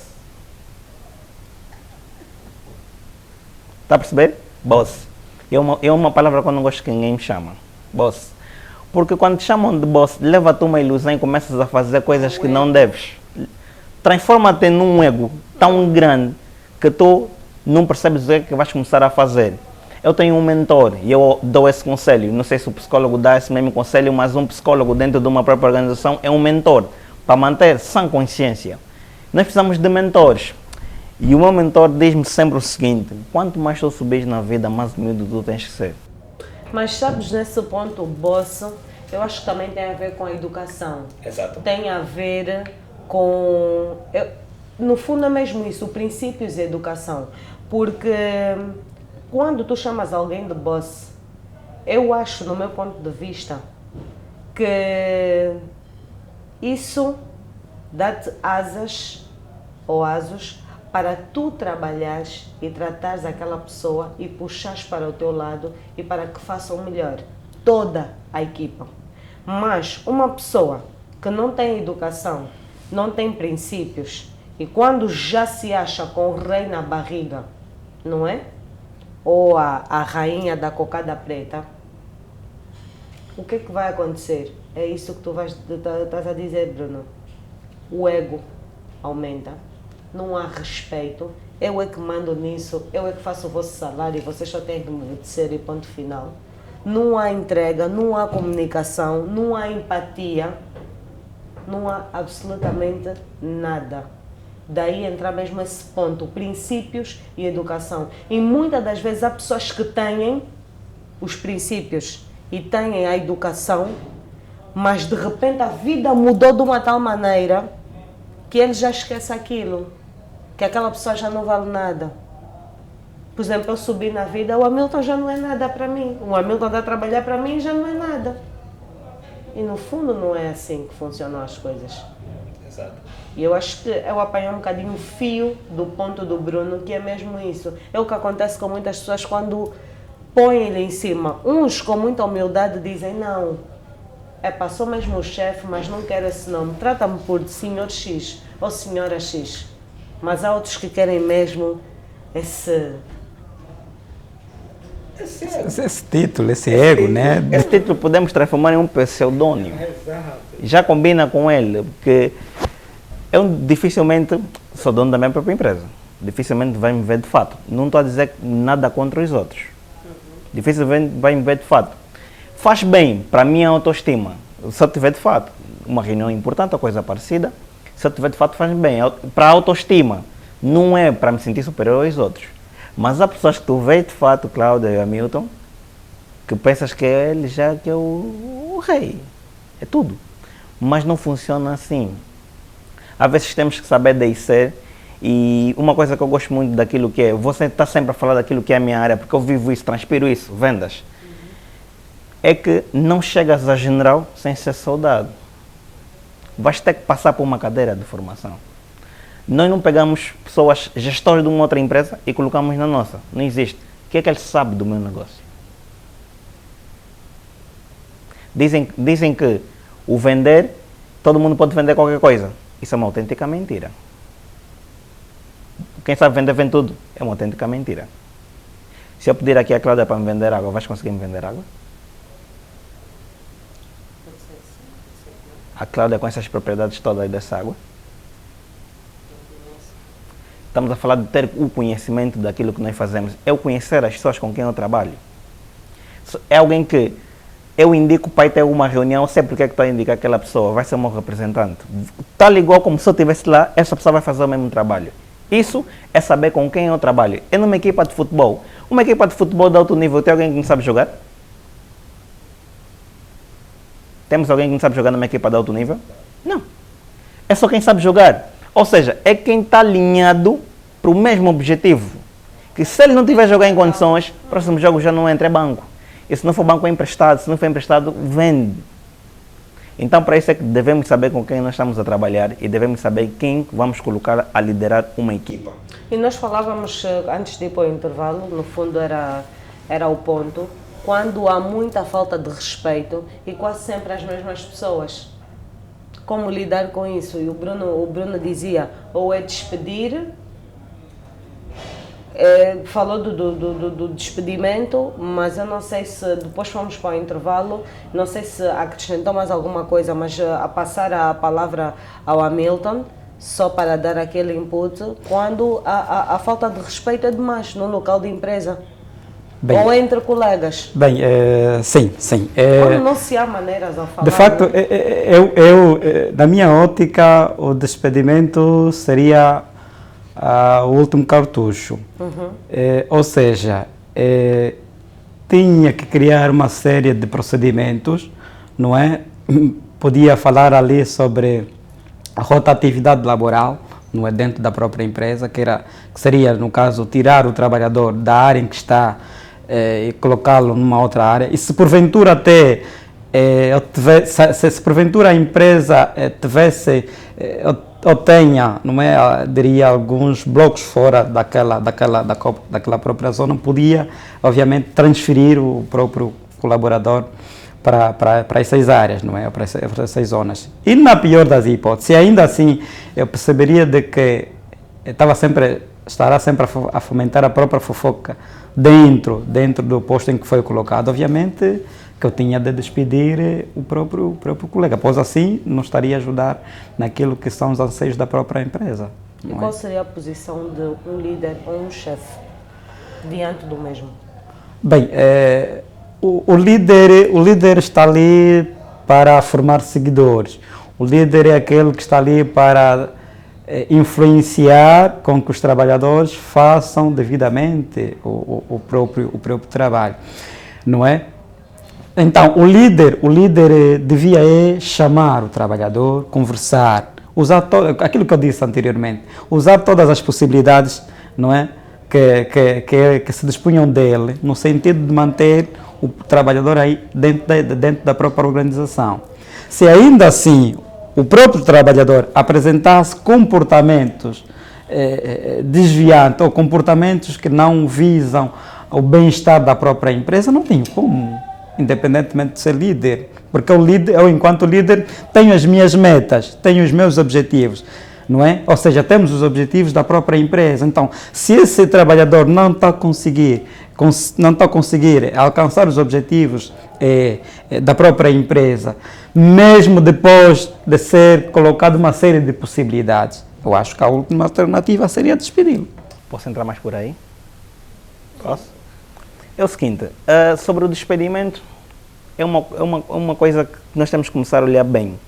S4: Está a perceber? Boss. É uma palavra que eu não gosto que ninguém me chama. Boss. Porque quando te chamam de boss, leva-te uma ilusão e começas a fazer coisas que não deves. Transforma-te num ego tão grande que tu não percebes o que vais começar a fazer. Eu tenho um mentor e eu dou esse conselho. Não sei se o psicólogo dá esse mesmo conselho, mas um psicólogo dentro de uma própria organização é um mentor para manter sã consciência. Nós precisamos de mentores. E o meu mentor diz-me sempre o seguinte: quanto mais tu subires na vida, mais humilde tu tens que ser.
S2: Mas sabes, nesse ponto, o boss, eu acho que também tem a ver com a educação.
S4: Exato.
S2: Tem a ver com... no fundo é mesmo isso, o princípios de educação. Porque quando tu chamas alguém de boss, eu acho, no meu ponto de vista, que isso dá-te asas ou asos para tu trabalhares e tratares aquela pessoa e puxares para o teu lado e para que faça o melhor, toda a equipa. Mas uma pessoa que não tem educação, não tem princípios e quando já se acha com o rei na barriga, não é? Ou a rainha da cocada preta, o que é que vai acontecer? É isso que tu estás a dizer, Bruno. O ego aumenta. Não há respeito, eu é que mando nisso, eu é que faço o vosso salário e vocês só têm que me obedecer e ponto final. Não há entrega, não há comunicação, não há empatia, não há absolutamente nada. Daí entra mesmo esse ponto, princípios e educação. E muitas das vezes há pessoas que têm os princípios e têm a educação, mas de repente a vida mudou de uma tal maneira que ele já esquece aquilo, que aquela pessoa já não vale nada. Por exemplo, eu subi na vida, o Hamilton já não é nada para mim. O Hamilton está a trabalhar para mim já não é nada. E no fundo não é assim que funcionam as coisas.
S4: Exato.
S2: E eu acho que eu apanhei um bocadinho o fio do ponto do Bruno, que é mesmo isso. É o que acontece com muitas pessoas quando põem ele em cima. Uns com muita humildade dizem, não, sou mesmo o chefe, mas não quero esse nome. Trata-me por senhor X ou senhora X. Mas há outros que querem mesmo esse
S3: título, esse ego, né?
S4: Esse título podemos transformar em um pseudônimo. Exato. Já combina com ele, porque eu dificilmente sou dono da minha própria empresa. Dificilmente vai me ver de fato. Não estou a dizer nada contra os outros. Dificilmente vai me ver de fato. Faz bem para a minha autoestima. Se eu tiver de fato uma reunião importante ou coisa parecida, se eu tiver de fato faz bem. Para a autoestima, não é para me sentir superior aos outros. Mas há pessoas que tu vês de fato, Cláudia e Hamilton, que pensas que ele já que é o rei. É tudo. Mas não funciona assim. Às vezes temos que saber descer E uma coisa que eu gosto muito daquilo que é, você está sempre a falar daquilo que é a minha área, porque eu vivo isso, transpiro isso, vendas. É que não chegas a general sem ser soldado. Vais ter que passar por uma cadeira de formação. Nós não pegamos pessoas, gestores de uma outra empresa e colocamos na nossa. Não existe. O que é que ele sabe do meu negócio? Dizem que o vender, todo mundo pode vender qualquer coisa. Isso é uma autêntica mentira. Quem sabe vender, vende tudo. É uma autêntica mentira. Se eu pedir aqui a Cláudia para me vender água, vais conseguir me vender água? A Cláudia com essas propriedades todas dessa água? Estamos a falar de ter o conhecimento daquilo que nós fazemos. É o conhecer as pessoas com quem eu trabalho. É alguém que eu indico para ir ter uma reunião, eu sei porque é que estou a indicar aquela pessoa, vai ser o meu representante. Tal igual como se eu estivesse lá, essa pessoa vai fazer o mesmo trabalho. Isso é saber com quem eu trabalho. É numa equipa de futebol. Uma equipa de futebol de alto nível, tem alguém que não sabe jogar? Temos alguém que não sabe jogar numa equipa de alto nível? Não. É só quem sabe jogar. Ou seja, é quem está alinhado para o mesmo objetivo. Que se ele não tiver jogar em condições, o próximo jogo já não entra, é banco. E se não for banco, é emprestado. Se não for emprestado, vende. Então, para isso é que devemos saber com quem nós estamos a trabalhar e devemos saber quem vamos colocar a liderar uma equipa.
S2: E nós falávamos, antes de ir para o intervalo, no fundo era o ponto, quando há muita falta de respeito e quase sempre as mesmas pessoas. Como lidar com isso? E o Bruno dizia, ou é despedir, falou do despedimento, mas eu não sei se, depois fomos para o intervalo, não sei se acrescentou mais alguma coisa, mas a passar a palavra ao Hamilton, só para dar aquele input, quando a falta de respeito é demais no local de empresa. Bem, ou entre colegas.
S3: Bem, sim.
S2: Quando não se há maneiras a falar.
S3: De facto, na minha ótica, o despedimento seria o último cartucho. Uhum. Ou seja, tinha que criar uma série de procedimentos, não é? Podia falar ali sobre a rotatividade laboral, não é, dentro da própria empresa, que seria, no caso, tirar o trabalhador da área em que está e colocá-lo numa outra área. E se porventura até se porventura a empresa tivesse ou tenha, não é, diria, alguns blocos fora daquela própria zona, podia, obviamente, transferir o próprio colaborador para essas áreas, não é, para essas zonas. E na pior das hipóteses, ainda assim, eu perceberia de que estará sempre a fomentar a própria fofoca dentro do posto em que foi colocado, obviamente, que eu tinha de despedir o próprio colega, pois assim não estaria a ajudar naquilo que são os anseios da própria empresa.
S2: E qual seria a posição de um líder ou um chefe diante do mesmo?
S3: Bem, o líder está ali para formar seguidores. O líder é aquele que está ali para influenciar com que os trabalhadores façam devidamente o próprio trabalho, não é? Então, o líder devia chamar o trabalhador, conversar, usar aquilo que eu disse anteriormente, usar todas as possibilidades, não é, que se dispunham dele, no sentido de manter o trabalhador aí dentro da própria organização. Se ainda assim o próprio trabalhador apresentasse comportamentos desviantes ou comportamentos que não visam o bem-estar da própria empresa, não tem como, independentemente de ser líder, porque eu enquanto líder tenho as minhas metas, tenho os meus objetivos, não é? Ou seja, temos os objetivos da própria empresa. Então, se esse trabalhador não está a conseguir alcançar os objetivos da própria empresa, mesmo depois de ser colocado uma série de possibilidades, eu acho que a última alternativa seria despedi-lo.
S4: Posso entrar mais por aí? Posso? É o seguinte, sobre o despedimento, é uma coisa que nós temos que começar a olhar bem.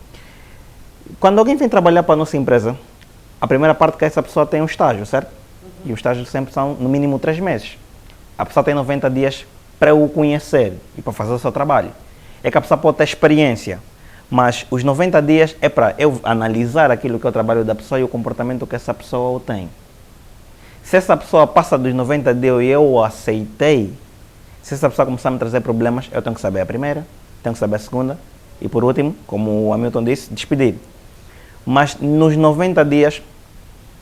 S4: Quando alguém vem trabalhar para a nossa empresa, a primeira parte que essa pessoa tem um estágio, certo? E os estágios sempre são no mínimo 3 meses. A pessoa tem 90 dias para o conhecer e para fazer o seu trabalho. É que a pessoa pode ter experiência. Mas os 90 dias é para eu analisar aquilo que é o trabalho da pessoa e o comportamento que essa pessoa tem. Se essa pessoa passa dos 90 dias e eu o aceitei, se essa pessoa começar a me trazer problemas, eu tenho que saber a primeira, tenho que saber a segunda e, por último, como o Hamilton disse, despedir. Mas nos 90 dias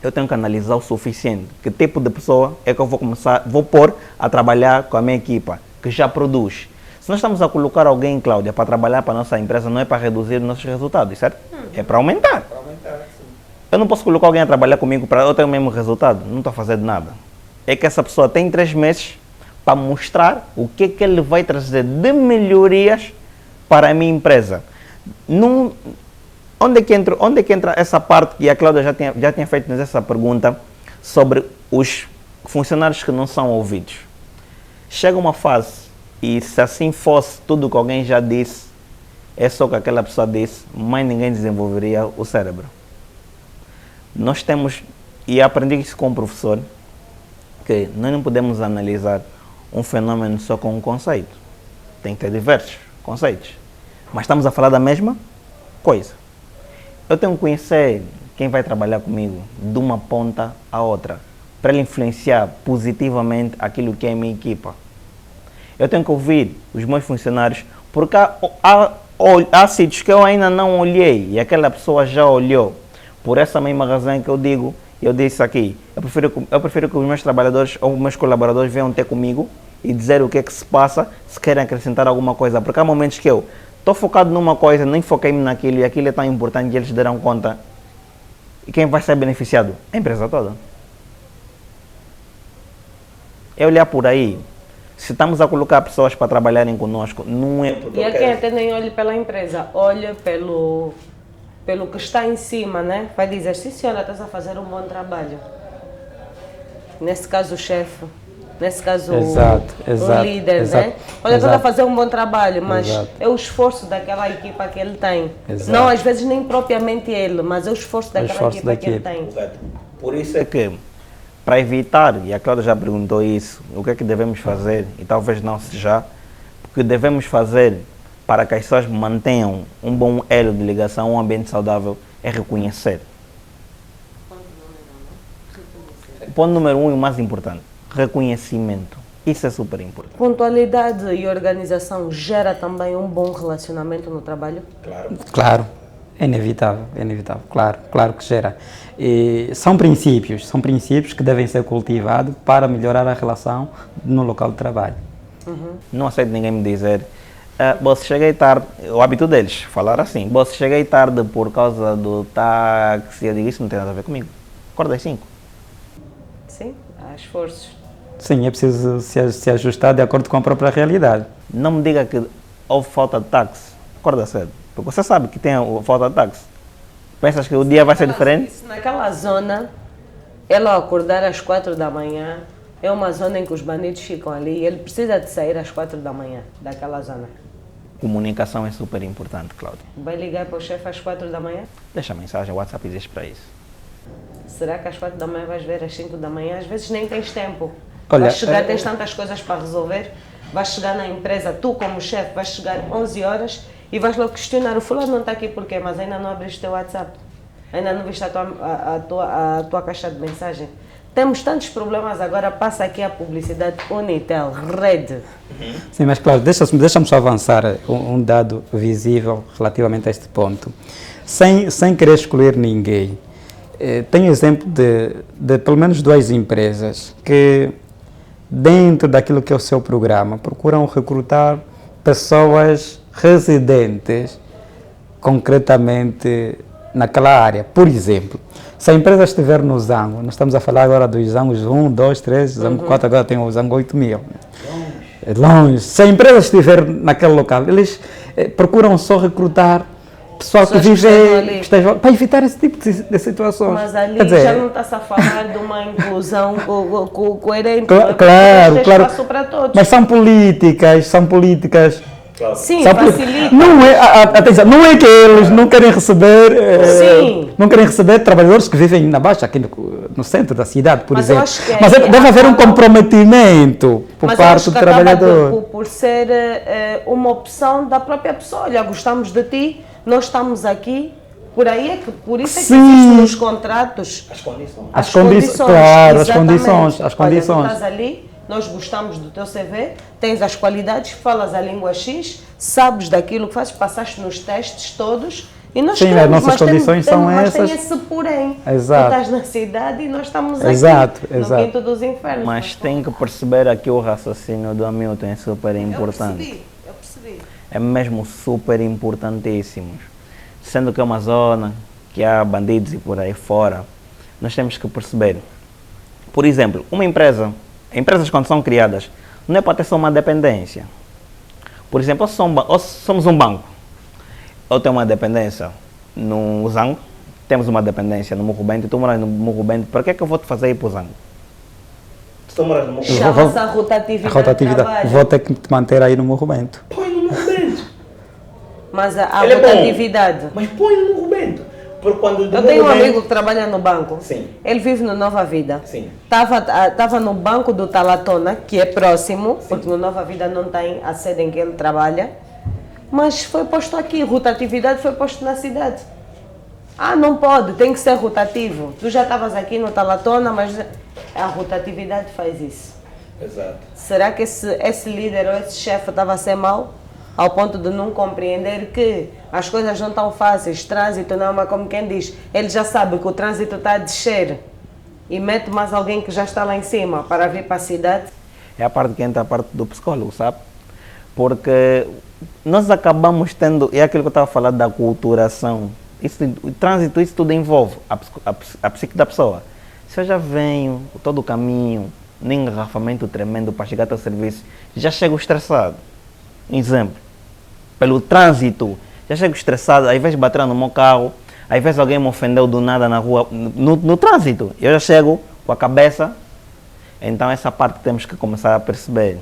S4: eu tenho que analisar o suficiente. Que tipo de pessoa é que eu vou pôr a trabalhar com a minha equipa, que já produz. Se nós estamos a colocar alguém, Cláudia, para trabalhar para a nossa empresa, não é para reduzir os nossos resultados, certo? É para aumentar. Eu não posso colocar alguém a trabalhar comigo para eu ter o mesmo resultado. Não estou a fazer de nada. É que essa pessoa tem 3 meses para mostrar o que ele vai trazer de melhorias para a minha empresa. Onde é que entra essa parte, e a Cláudia já tinha feito essa pergunta, sobre os funcionários que não são ouvidos. Chega uma fase, e se assim fosse tudo que alguém já disse, é só o que aquela pessoa disse, mas ninguém desenvolveria o cérebro. Nós temos, e aprendi isso com o professor, que nós não podemos analisar um fenômeno só com um conceito. Tem que ter diversos conceitos. Mas estamos a falar da mesma coisa. Eu tenho que conhecer quem vai trabalhar comigo de uma ponta à outra, para ele influenciar positivamente aquilo que é a minha equipa. Eu tenho que ouvir os meus funcionários, porque há sítios que eu ainda não olhei e aquela pessoa já olhou. Por essa mesma razão que eu disse aqui, eu prefiro que os meus trabalhadores ou os meus colaboradores venham ter comigo e dizer o que é que se passa, se querem acrescentar alguma coisa, porque há momentos que eu estou focado numa coisa, nem foquei-me naquilo e aquilo é tão importante e eles deram conta. E quem vai ser beneficiado? A empresa toda. É olhar por aí. Se estamos a colocar pessoas para trabalharem conosco, não é porque
S2: e é quem até nem olha pela empresa, olha pelo que está em cima, né? Vai dizer, sim senhora, estás a fazer um bom trabalho. Nesse caso o chefe, nesse caso o líder, né? Olha, estás a fazer um bom trabalho, mas é o esforço daquela equipa que ele tem. Não, às vezes nem propriamente ele, mas é o esforço daquela equipa que ele tem.
S4: Por isso é que, para evitar, e a Cláudia já perguntou isso, o que é que devemos fazer, e talvez não seja, o que devemos fazer para que as pessoas mantenham um bom elo de ligação, um ambiente saudável, é reconhecer. Ponto número 1 e o mais importante, reconhecimento. Isso é super importante.
S2: Pontualidade e organização gera também um bom relacionamento no trabalho?
S3: Claro. É inevitável, claro que gera. E são princípios que devem ser cultivados para melhorar a relação no local de trabalho.
S4: Não aceito ninguém me dizer, você cheguei tarde, o hábito deles, falar assim, você cheguei tarde por causa do táxi, eu digo, isso não tem nada a ver comigo. Acorda às 5.
S2: Sim, há esforços.
S3: Sim, é preciso se ajustar de acordo com a própria realidade.
S4: Não me diga que houve falta de táxi, acorda cedo. Porque você sabe que tem falta de táxi. Pensas que o dia vai ser diferente?
S2: Naquela zona, ela acordar às 4 da manhã, é uma zona em que os bandidos ficam ali e ele precisa de sair às 4 da manhã daquela zona.
S4: Comunicação é super importante, Cláudia.
S2: Vai ligar para o chefe às 4 da manhã?
S4: Deixa a mensagem, o WhatsApp existe para isso.
S2: Será que às 4 da manhã vais ver às 5 da manhã? Às vezes nem tens tempo.
S3: Olha,
S2: vais chegar, tens tantas coisas para resolver, vais chegar na empresa, tu como chefe, vais chegar 11 horas e vais logo questionar, o fulano não está aqui porquê, mas ainda não abriste o teu WhatsApp, ainda não viste a tua caixa de mensagem. Temos tantos problemas agora, passa aqui a publicidade Unitel, rede.
S3: Sim, mas claro, deixa-me só avançar um dado visível relativamente a este ponto. Sem querer excluir ninguém, tenho exemplo de pelo menos 2 empresas que, dentro daquilo que é o seu programa, procuram recrutar pessoas residentes concretamente naquela área. Por exemplo, se a empresa estiver no Zango, nós estamos a falar agora dos Zangos 1, 2, 3, Zango 4, agora tem o Zango 8000. É longe. Se a empresa estiver naquele local, eles procuram só recrutar pessoal que vive para evitar esse tipo de situações.
S2: Mas ali já não está-se a falar de uma inclusão coerente.
S3: Claro.
S2: Para todos.
S3: Mas são políticas.
S2: Sim, facilita.
S3: Atenção, não é que eles não querem receber trabalhadores que vivem na Baixa, aqui no centro da cidade, por exemplo. Mas deve haver um comprometimento por parte do trabalhador.
S2: Por ser uma opção da própria pessoa. Olha, gostamos de ti, nós estamos aqui, por isso é que
S3: Sim.
S2: existem nos contratos
S3: As condições, claro, as
S2: exatamente.
S3: condições, as
S2: Olha,
S3: condições.
S2: tu estás ali, nós gostamos do teu CV, tens as qualidades, falas a língua X, sabes daquilo que fazes, passaste nos testes todos e nós
S3: Sim,
S2: queremos,
S3: as nossas
S2: mas
S3: condições são
S2: mas
S3: essas.
S2: tem esse porém.
S3: Exato.
S2: Tu estás na cidade e nós estamos
S3: Exato,
S2: aqui,
S3: exato.
S2: no quinto dos infernos.
S4: Mas tem que perceber aqui o raciocínio do Hamilton, é super importante.
S2: Eu percebi.
S4: É mesmo super importantíssimo. Sendo que é uma zona que há bandidos e por aí fora, nós temos que perceber. Por exemplo, empresas quando são criadas, não é para ter só uma dependência. Por exemplo, ou somos um banco, ou tem uma dependência no Zango, temos uma dependência no Morro Bento, tu moras no Morro Bento, para que é que eu vou te fazer ir para o Zango? Se tu moras no Morro Bento,
S2: Chama-se a rotatividade, de trabalho.
S3: Vou ter que te manter aí no movimento.
S4: põe no Morro Bento.
S2: Mas a
S4: Ele é bom,
S2: rotatividade.
S4: mas põe no Morro Bento. Porque quando
S2: Eu tenho um amigo que trabalha no banco.
S4: Sim.
S2: Ele vive no Nova Vida.
S4: Sim.
S2: Tava no banco do Talatona, que é próximo, porque no Nova Vida não tem a sede em que ele trabalha. Mas foi posto aqui, rotatividade foi posto na cidade. Ah, não pode, tem que ser rotativo. Tu já estavas aqui no Talatona, mas a rotatividade faz isso.
S4: Exato.
S2: Será que esse líder ou esse chefe estava a ser mau? Ao ponto de não compreender que as coisas não estão fáceis, trânsito não, mas como quem diz, ele já sabe que o trânsito está a descer e mete mais alguém que já está lá em cima para vir para a cidade.
S4: É a parte que entra a parte do psicólogo, sabe? Porque nós acabamos tendo, é aquilo que eu estava falando da culturação, o trânsito, isso tudo envolve a psique da pessoa. Se eu já venho todo o caminho, no engarrafamento tremendo para chegar até o serviço, já chego estressado. Um exemplo, pelo trânsito, já chego estressado, ao invés de bater no meu carro, ao invés de alguém me ofendeu do nada na rua, no trânsito, eu já chego com a cabeça. Então essa parte temos que começar a perceber.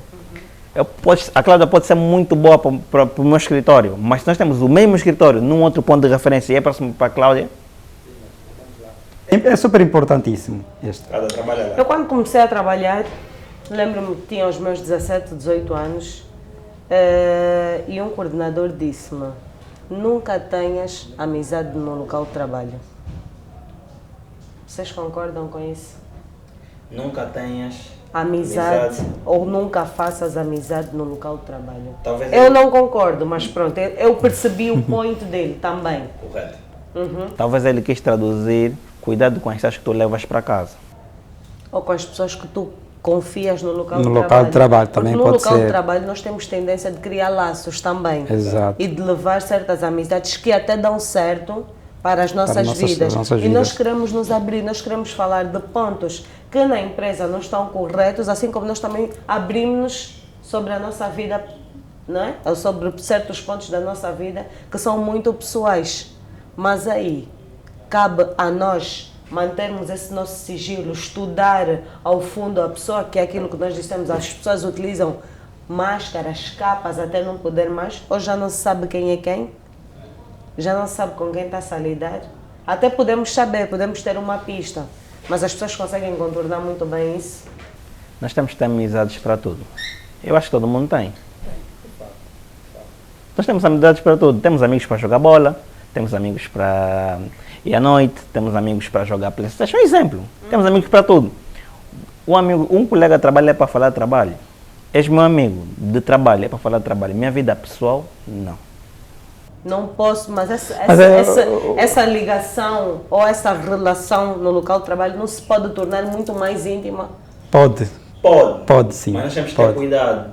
S4: A Cláudia pode ser muito boa para o meu escritório, mas se nós temos o mesmo escritório num outro ponto de referência e é próximo para a Cláudia,
S3: É super importantíssimo este.
S4: cada trabalha lá.
S2: Eu quando comecei a trabalhar, lembro-me que tinha os meus 17, 18 anos, e um coordenador disse-me, nunca tenhas amizade no local de trabalho. Vocês concordam com isso?
S4: Nunca tenhas
S2: Amizade ou nunca faças amizade no local de trabalho.
S4: Talvez
S2: eu não concordo, mas pronto, eu percebi o point dele também.
S4: Correto. Talvez ele quis traduzir, cuidado com as pessoas que tu levas para casa.
S2: Ou com as pessoas que tu confias no local de
S3: No
S2: trabalho.
S3: local de trabalho também
S2: porque no
S3: pode
S2: local
S3: ser.
S2: de trabalho nós temos tendência de criar laços também.
S3: Exato.
S2: E de levar certas amizades que até dão certo para as nossas vidas.
S3: nossas
S2: E nós
S3: vidas.
S2: queremos nos abrir, nós queremos falar de pontos que na empresa não estão corretos, assim como nós também abrimos-nos sobre a nossa vida, não é? Ou sobre certos pontos da nossa vida que são muito pessoais. Mas aí, cabe a nós mantermos esse nosso sigilo, estudar ao fundo a pessoa, que é aquilo que nós dissemos, as pessoas utilizam máscaras, capas, até não poder mais, ou já não se sabe quem é quem, já não se sabe com quem está a lidar. Até podemos saber, podemos ter uma pista, mas as pessoas conseguem contornar muito bem isso.
S4: Nós temos que ter amizades para tudo. Eu acho que todo mundo tem. Nós temos amizades para tudo. Temos amigos para jogar bola, temos amigos para ir à noite, temos amigos para jogar PlayStation. Exemplo, temos amigos para tudo. Um colega de trabalho é para falar de trabalho. És meu amigo de trabalho, é para falar de trabalho. Minha vida pessoal, não.
S2: Não posso, mas
S3: Mas
S2: essa ligação ou essa relação no local de trabalho não se pode tornar muito mais íntima
S3: Pode. Pode sim.
S4: Mas nós temos que
S3: pode.
S4: ter cuidado.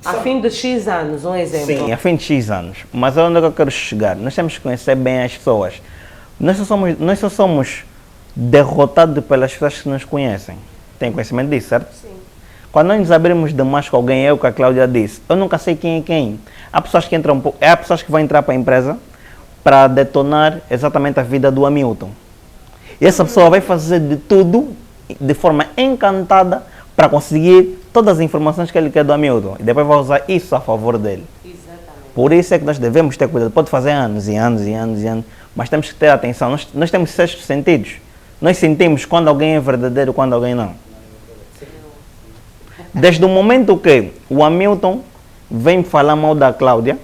S2: a fim de X anos, um exemplo.
S4: Sim, a fim de X anos. Mas onde é que eu quero chegar? Nós temos que conhecer bem as pessoas. Nós só somos derrotados pelas pessoas que nos conhecem. Tem conhecimento disso, certo?
S2: Sim.
S4: Quando nós nos abrimos demais com alguém, é o que a Cláudia disse. Eu nunca sei quem é quem. Há pessoas que entram, há pessoas que vão entrar para a empresa para detonar exatamente a vida do Hamilton. E essa pessoa vai fazer de tudo, de forma encantada, para conseguir todas as informações que ele quer do Hamilton. E depois vai usar isso a favor dele.
S2: Exatamente.
S4: Por isso é que nós devemos ter cuidado. Pode fazer anos e anos e anos e anos, mas temos que ter atenção. Nós temos sextos sentidos. Nós sentimos quando alguém é verdadeiro e quando alguém não. Desde o momento que o Hamilton vem falar mal da Cláudia,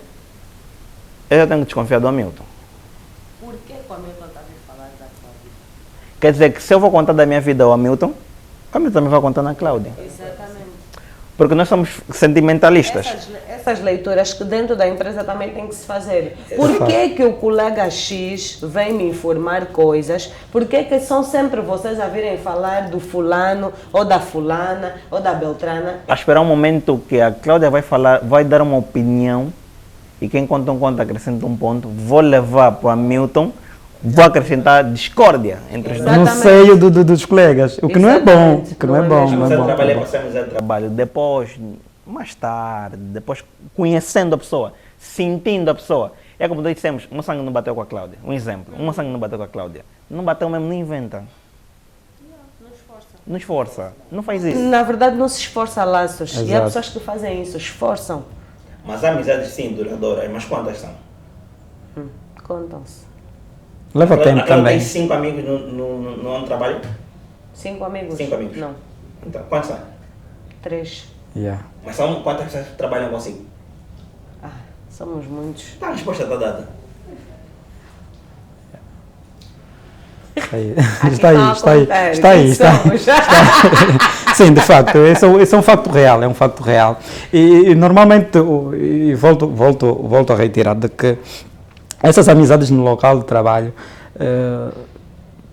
S4: eu já tenho que desconfiar do Hamilton.
S2: Por que o Hamilton está a vir falar da Cláudia?
S4: Quer dizer que se eu vou contar da minha vida ao Hamilton, o Hamilton também vai contar na Cláudia.
S2: Exatamente.
S4: Porque nós somos sentimentalistas.
S2: Essas leituras que dentro da empresa também tem que se fazer. Por que o colega X vem me informar coisas? Por que são sempre vocês a virem falar do fulano, ou da fulana, ou da beltrana?
S4: A esperar um momento que a Cláudia vai falar, vai dar uma opinião, e quem conta um conto acrescenta um ponto, vou levar para o Hamilton, vou acrescentar discórdia entre os dois.
S3: No seio dos colegas, o que não é bom. O que não é bom. Não é bom.
S4: Trabalhei para ser de trabalho. Depois, mais tarde, depois conhecendo a pessoa, sentindo a pessoa. É como nós dissemos, o meu sangue não bateu com a Cláudia. Um exemplo, o meu sangue não bateu com a Cláudia. Não bateu mesmo, não inventa. Não esforça. Não faz isso.
S2: Na verdade não se esforça laços.
S3: Exato.
S2: E há pessoas que fazem isso, esforçam.
S4: Mas há amizades sim, duradouras. Mas quantas são?
S2: Contam-se.
S3: Leva tempo também.
S4: Tem 5 amigos no ano de trabalho?
S2: 5 amigos?
S4: 5 amigos.
S2: Não.
S4: Então, quantos são?
S2: 3.
S3: Yeah.
S4: Mas são quantas pessoas que trabalham consigo?
S2: Somos muitos.
S4: Tá, a resposta está dada.
S3: Está aí. Sim, de facto, esse é um facto real, E normalmente, e volto a reiterar, de que essas amizades no local de trabalho,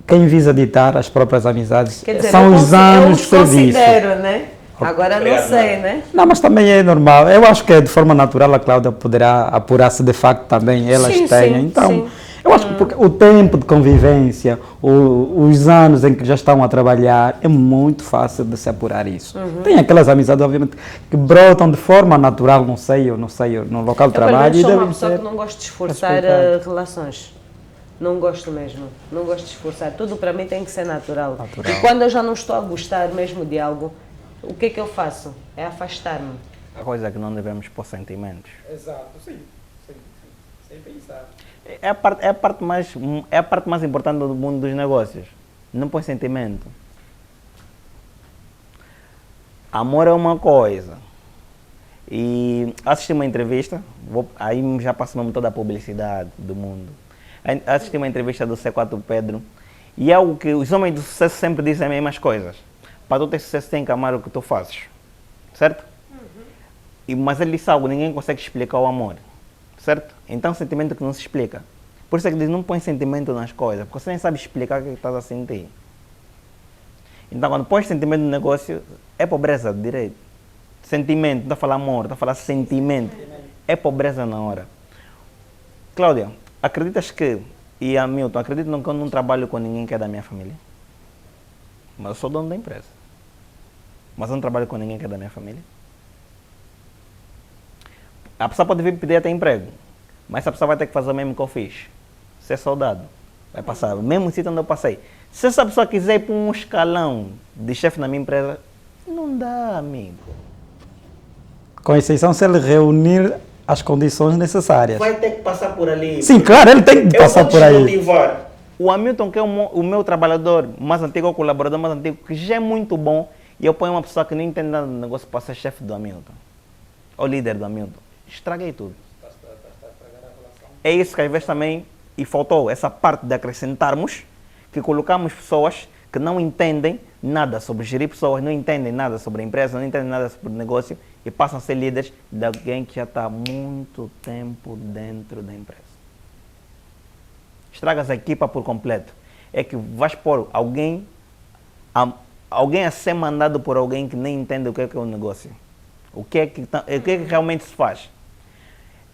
S3: quem visa ditar as próprias amizades,
S2: Quer dizer,
S3: são os anos de serviço.
S2: Considero, né? Agora não sei, né?
S3: Não, mas também é normal. Eu acho que de forma natural a Cláudia poderá apurar se de facto também elas tenham. Então,
S2: sim.
S3: eu acho que porque o tempo de convivência, os anos em que já estão a trabalhar, é muito fácil de se apurar isso. Tem aquelas amizades, obviamente, que brotam de forma natural no local de trabalho.
S2: Eu sou uma
S3: devem
S2: pessoa
S3: ser
S2: que não gosto de esforçar relações. Não gosto mesmo. Não gosto de esforçar. Tudo para mim tem que ser natural. E quando eu já não estou a gostar mesmo de algo, o que é que eu faço? É afastar-me.
S4: A coisa é que não devemos pôr sentimentos.
S3: Exato, sim. Sem pensar.
S4: É a parte mais importante do mundo dos negócios. Não põe sentimento. Amor é uma coisa. E assisti uma entrevista, aí já passo mesmo toda a publicidade do mundo. Assisti uma entrevista do C4 Pedro, e é algo que os homens do sucesso sempre dizem as mesmas coisas. Para tu ter sucesso, tem que amar o que tu fazes. Certo? Mas ele disse algo, ninguém consegue explicar o amor. Certo? Então, sentimento que não se explica. Por isso é que diz, não põe sentimento nas coisas, porque você nem sabe explicar o que estás a sentir. Então, quando pões sentimento no negócio, é pobreza de direito. Sentimento, não está a falar amor, está a falar sentimento. É pobreza na hora. Cláudia, acreditas que, e Hamilton, acreditam que eu não trabalho com ninguém que é da minha família? Mas eu sou dono da empresa. Mas eu não trabalho com ninguém que é da minha família. A pessoa pode vir pedir até emprego, mas essa pessoa vai ter que fazer o mesmo que eu fiz. Ser soldado. Vai passar o mesmo sítio onde eu passei. Se essa pessoa quiser ir para um escalão de chefe na minha empresa, não dá, amigo.
S3: Com exceção se ele reunir as condições necessárias.
S4: Vai ter que passar por ali.
S3: Sim, claro, ele tem que passar por aí.
S4: O Hamilton, que é o meu trabalhador mais antigo, o colaborador mais antigo, que já é muito bom, e eu ponho uma pessoa que não entende nada do negócio para ser chefe do Hamilton. Ou líder do Hamilton. Estraguei tudo. É isso que às vezes também, e faltou essa parte de acrescentarmos, que colocamos pessoas que não entendem nada sobre gerir pessoas, não entendem nada sobre a empresa, não entendem nada sobre o negócio, e passam a ser líderes de alguém que já está há muito tempo dentro da empresa. Estragas a equipa por completo. É que vais pôr alguém a ser mandado por alguém que nem entende o que é o negócio. O que é que realmente se faz?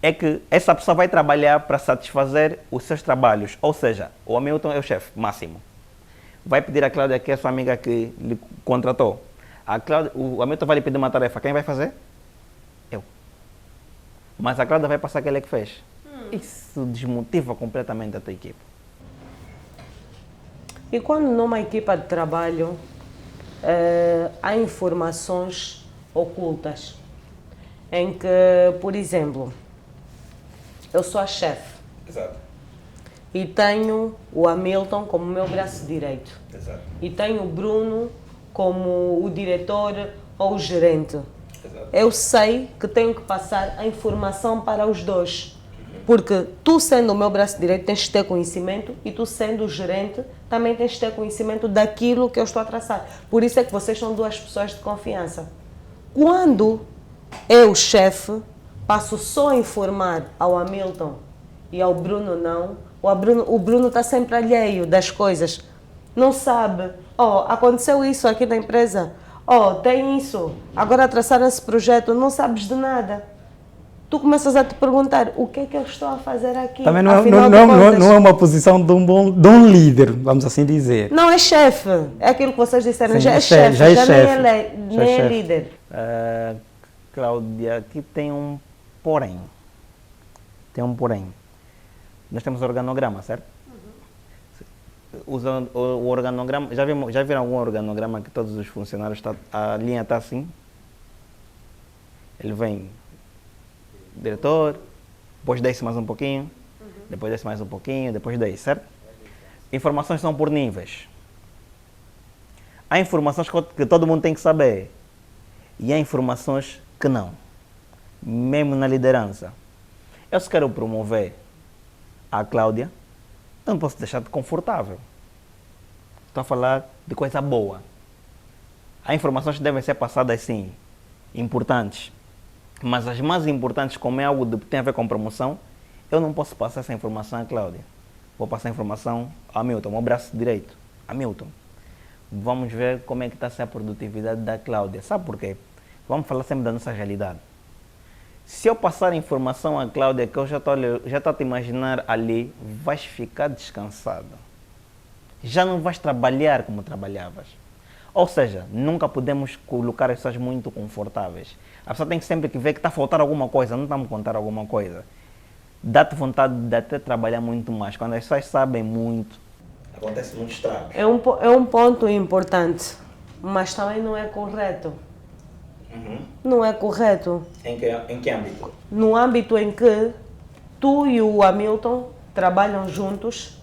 S4: É que essa pessoa vai trabalhar para satisfazer os seus trabalhos. Ou seja, o Hamilton é o chefe máximo. Vai pedir a Cláudia, que é a sua amiga que lhe contratou. O Hamilton vai lhe pedir uma tarefa. Quem vai fazer? Eu. Mas a Cláudia vai passar aquele que fez. Isso desmotiva completamente a tua equipe.
S2: E quando numa equipa de trabalho há informações ocultas, em que, por exemplo, eu sou a chefe.
S4: Exato.
S2: E tenho o Hamilton como meu braço direito.
S4: Exato.
S2: E tenho o Bruno como o diretor ou o gerente.
S4: Exato.
S2: Eu sei que tenho que passar a informação para os dois. Porque tu, sendo o meu braço direito, tens de ter conhecimento e tu, sendo o gerente, também tens de ter conhecimento daquilo que eu estou a traçar. Por isso é que vocês são duas pessoas de confiança. Quando eu, chefe, passo só a informar ao Hamilton e ao Bruno não, o Bruno está sempre alheio das coisas. Não sabe, aconteceu isso aqui na empresa, tem isso, agora traçaram esse projeto, não sabes de nada. Tu começas a te perguntar, o que é que eu estou a fazer aqui?
S3: Também não é uma posição de um líder, vamos assim dizer.
S2: Não, é chefe. É aquilo que vocês disseram.
S3: Sim,
S2: já é chefe, já
S3: chefe.
S2: nem é líder.
S4: Cláudia, aqui tem um porém. Nós temos organograma, certo? Usando o organograma, já viram algum organograma que todos os funcionários, a linha está assim? Ele vem diretor, depois desce mais um pouquinho, depois desce mais um pouquinho, depois desce, certo? Informações são por níveis. Há informações que todo mundo tem que saber e há informações que não, mesmo na liderança. Eu, se quero promover a Cláudia, eu não posso deixar-te confortável. Estou a falar de coisa boa. Há informações que devem ser passadas, sim, importantes. Mas as mais importantes, como é algo que tem a ver com promoção, eu não posso passar essa informação à Cláudia. Vou passar a informação ao Hamilton, meu braço direito. Hamilton, vamos ver como é que está a ser a produtividade da Cláudia. Sabe por quê? Vamos falar sempre da nossa realidade. Se eu passar a informação à Cláudia, que eu já estou a te imaginar ali, vais ficar descansada. Já não vais trabalhar como trabalhavas. Ou seja, nunca podemos colocar as pessoas muito confortáveis. A pessoa tem sempre que ver que está a faltar alguma coisa, não estamos a contar alguma coisa. Dá-te vontade de até trabalhar muito mais. Quando as pessoas sabem muito, acontece muito estrago.
S2: É um ponto importante, mas também não é correto. Não é correto.
S4: Em que âmbito?
S2: No âmbito em que tu e o Hamilton trabalham juntos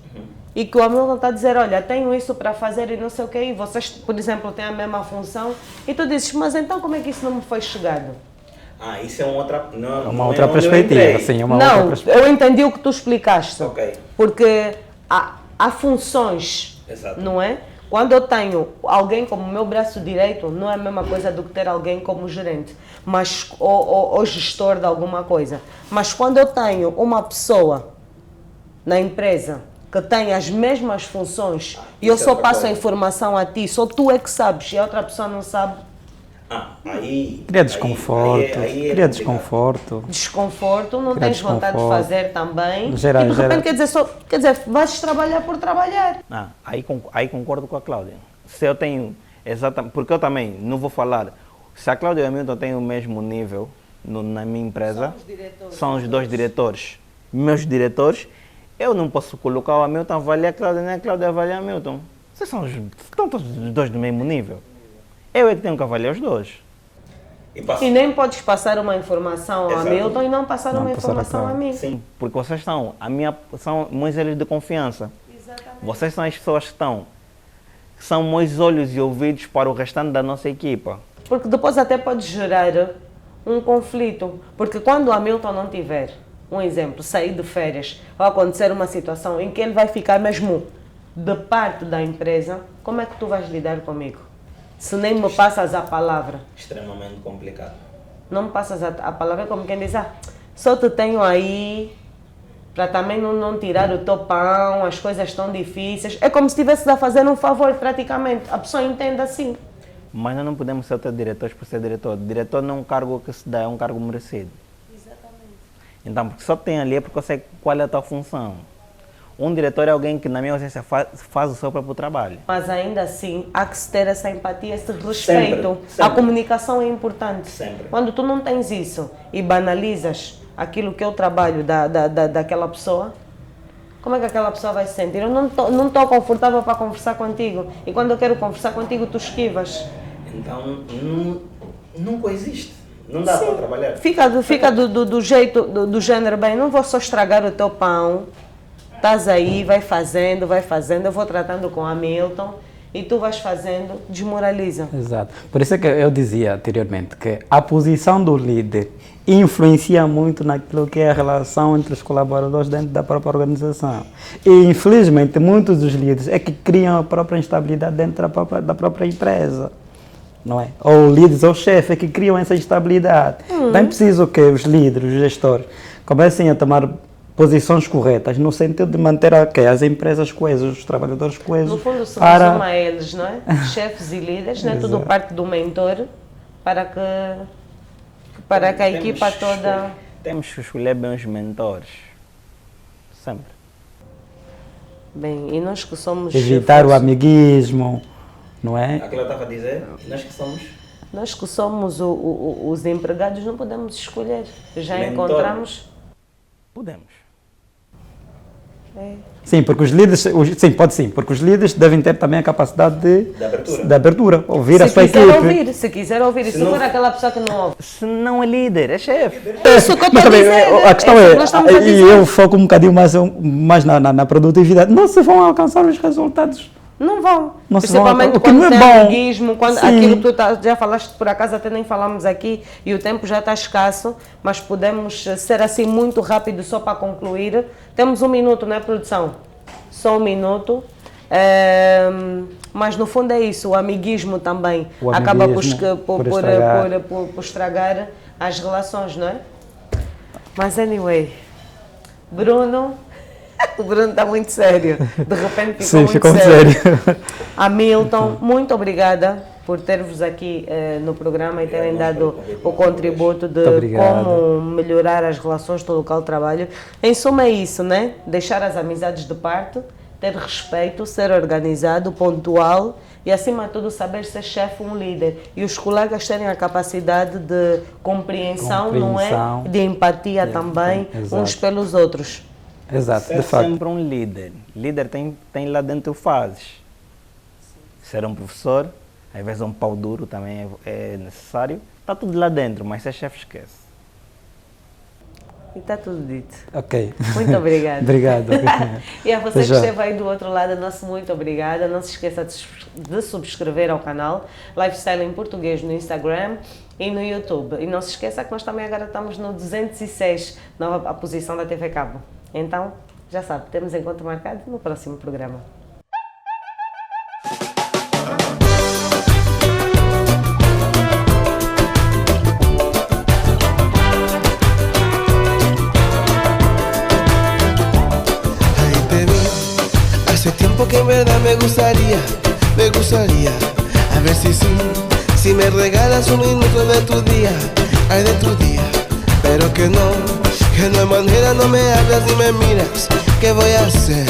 S2: e que o Hamilton está a dizer, olha, tenho isso para fazer e não sei o quê, e vocês, por exemplo, têm a mesma função, e tu dizes, mas então como é que isso não me foi chegado?
S4: Isso é uma outra,
S3: outra perspectiva, sim, outra perspectiva.
S2: Eu entendi o que tu explicaste,
S4: Ok.
S2: Porque há funções,
S4: Exato.
S2: Não é? Quando eu tenho alguém como meu braço direito, não é a mesma coisa do que ter alguém como gerente, mas, ou gestor de alguma coisa. Mas quando eu tenho uma pessoa na empresa que tem as mesmas funções e eu só passo a informação a ti, só tu é que sabes e a outra pessoa não sabe.
S3: Cria desconforto, cria desconforto.
S2: Desconforto, não tens vontade de fazer também.
S3: Gera.
S2: E de repente quer dizer, vais trabalhar por trabalhar.
S4: Aí concordo com a Cláudia. Se eu tenho, exatamente, porque eu também não vou falar, se a Cláudia e o Hamilton têm o mesmo nível na minha empresa, são os dois diretores, meus diretores, eu não posso colocar o Hamilton a avaliar a Cláudia, nem a Cláudia a avaliar o Hamilton. Vocês estão todos os dois do mesmo nível. Eu é que tenho que avaliar os dois.
S2: E nem podes passar uma informação ao Hamilton e não passar uma informação a mim.
S4: Sim, porque vocês são meus olhos de confiança.
S2: Exatamente.
S4: Vocês são as pessoas que são meus olhos e ouvidos para o restante da nossa equipa.
S2: Porque depois até pode gerar um conflito. Porque quando o Hamilton não tiver, um exemplo, sair de férias, vai acontecer uma situação em que ele vai ficar mesmo de parte da empresa, como é que tu vais lidar comigo? Se nem me passas a palavra.
S4: Extremamente complicado.
S2: Não me passas a palavra, é como quem diz, só te tenho aí para também não tirar o teu pão, as coisas estão difíceis. É como se estivesses a fazer um favor praticamente. A pessoa entende assim.
S4: Mas nós não podemos ser até diretores por ser diretor. Diretor não é um cargo que se dá, é um cargo merecido.
S2: Exatamente.
S4: Então, porque só tem ali é porque eu sei qual é a tua função. Um diretor é alguém que, na minha ausência, faz o seu próprio trabalho.
S2: Mas ainda assim, há que se ter essa empatia, esse respeito.
S4: Sempre.
S2: A comunicação é importante.
S4: Sempre.
S2: Quando tu não tens isso e banalizas aquilo que é o trabalho daquela pessoa, como é que aquela pessoa vai se sentir? Eu não estou confortável para conversar contigo. E quando eu quero conversar contigo, tu esquivas.
S4: Então, não coexiste. Não dá para trabalhar.
S2: Fica do jeito, do género, bem, não vou só estragar o teu pão. Estás aí, vai fazendo, eu vou tratando com o Hamilton e tu vais fazendo, desmoraliza.
S3: Exato. Por isso é que eu dizia anteriormente que a posição do líder influencia muito naquilo que é a relação entre os colaboradores dentro da própria organização. E, infelizmente, muitos dos líderes é que criam a própria instabilidade dentro da própria empresa. Não é? Ou líderes ou chefes é que criam essa instabilidade. Então é preciso que os líderes, os gestores, comecem a tomar posições corretas, no sentido de manter as empresas coesas, os trabalhadores coesos.
S2: No fundo, se resume a eles, não é? Chefes e líderes, não é? Tudo parte do mentor para que a equipa toda...
S4: Temos que escolher bem os mentores. Sempre.
S2: Bem, e nós que somos...
S3: Evitar o amiguismo, não é?
S4: Aquilo eu estava a dizer,
S2: Nós que somos os empregados não podemos escolher. Já
S4: mentor.
S2: encontramos...
S4: Podemos.
S3: Sim, porque os líderes, porque os líderes devem ter também a capacidade de abertura, ouvir a sua equipe.
S2: Se quiser ouvir, e se for aquela pessoa que não ouve?
S4: Se não é líder, é chefe.
S2: Isso que eu
S3: Mas
S2: estou a
S3: também,
S2: dizer.
S3: a questão
S2: É isso que nós estamos a
S3: e
S2: dizer.
S3: eu foco um bocadinho mais na produtividade, não se vão alcançar os resultados.
S2: Não vão.
S3: Não se vão,
S2: Principalmente
S3: o que
S2: quando
S3: não é
S2: tem
S3: bom.
S2: amiguismo, quando
S3: Sim.
S2: aquilo que tu já falaste, por acaso até nem falamos aqui e o tempo já está escasso, mas podemos ser assim muito rápido só para concluir. Temos 1 minuto, não é, produção? Só 1 minuto. Mas no fundo é isso, o amiguismo também acaba por estragar as relações, não é? Mas anyway, Bruno... O Bruno está muito sério. De repente ficou muito sério. Hamilton, muito obrigada por ter-vos aqui no programa e terem dado o contributo de como melhorar as relações do local de trabalho. Em suma é isso, né? Deixar as amizades de parte, ter respeito, ser organizado, pontual e, acima de tudo, saber ser chefe, um líder. E os colegas terem a capacidade de compreensão. Não é? De empatia também, uns pelos outros.
S3: Exato,
S4: Ser
S3: de fato.
S4: sempre um líder. Líder tem lá dentro fases. Ser um professor, às vezes um pau duro também é necessário. Está tudo lá dentro, mas ser chefe esquece.
S2: E está tudo dito.
S3: Ok.
S2: Muito obrigada.
S3: Obrigado.
S2: E a você que esteve aí do outro lado, nosso muito obrigada. Não se esqueça de subscrever ao canal Lifestyle em Português no Instagram e no YouTube. E não se esqueça que nós também agora estamos no 206, nova posição da TV Cabo. Então, já sabe, temos encontro marcado no próximo programa.
S1: Ahí te vi, hace tiempo que en verdad me gustaría, a ver si me regalas un minuto de tu día, ay de tu día, pero que no hay manera, no me hablas ni me miras, ¿qué voy a hacer?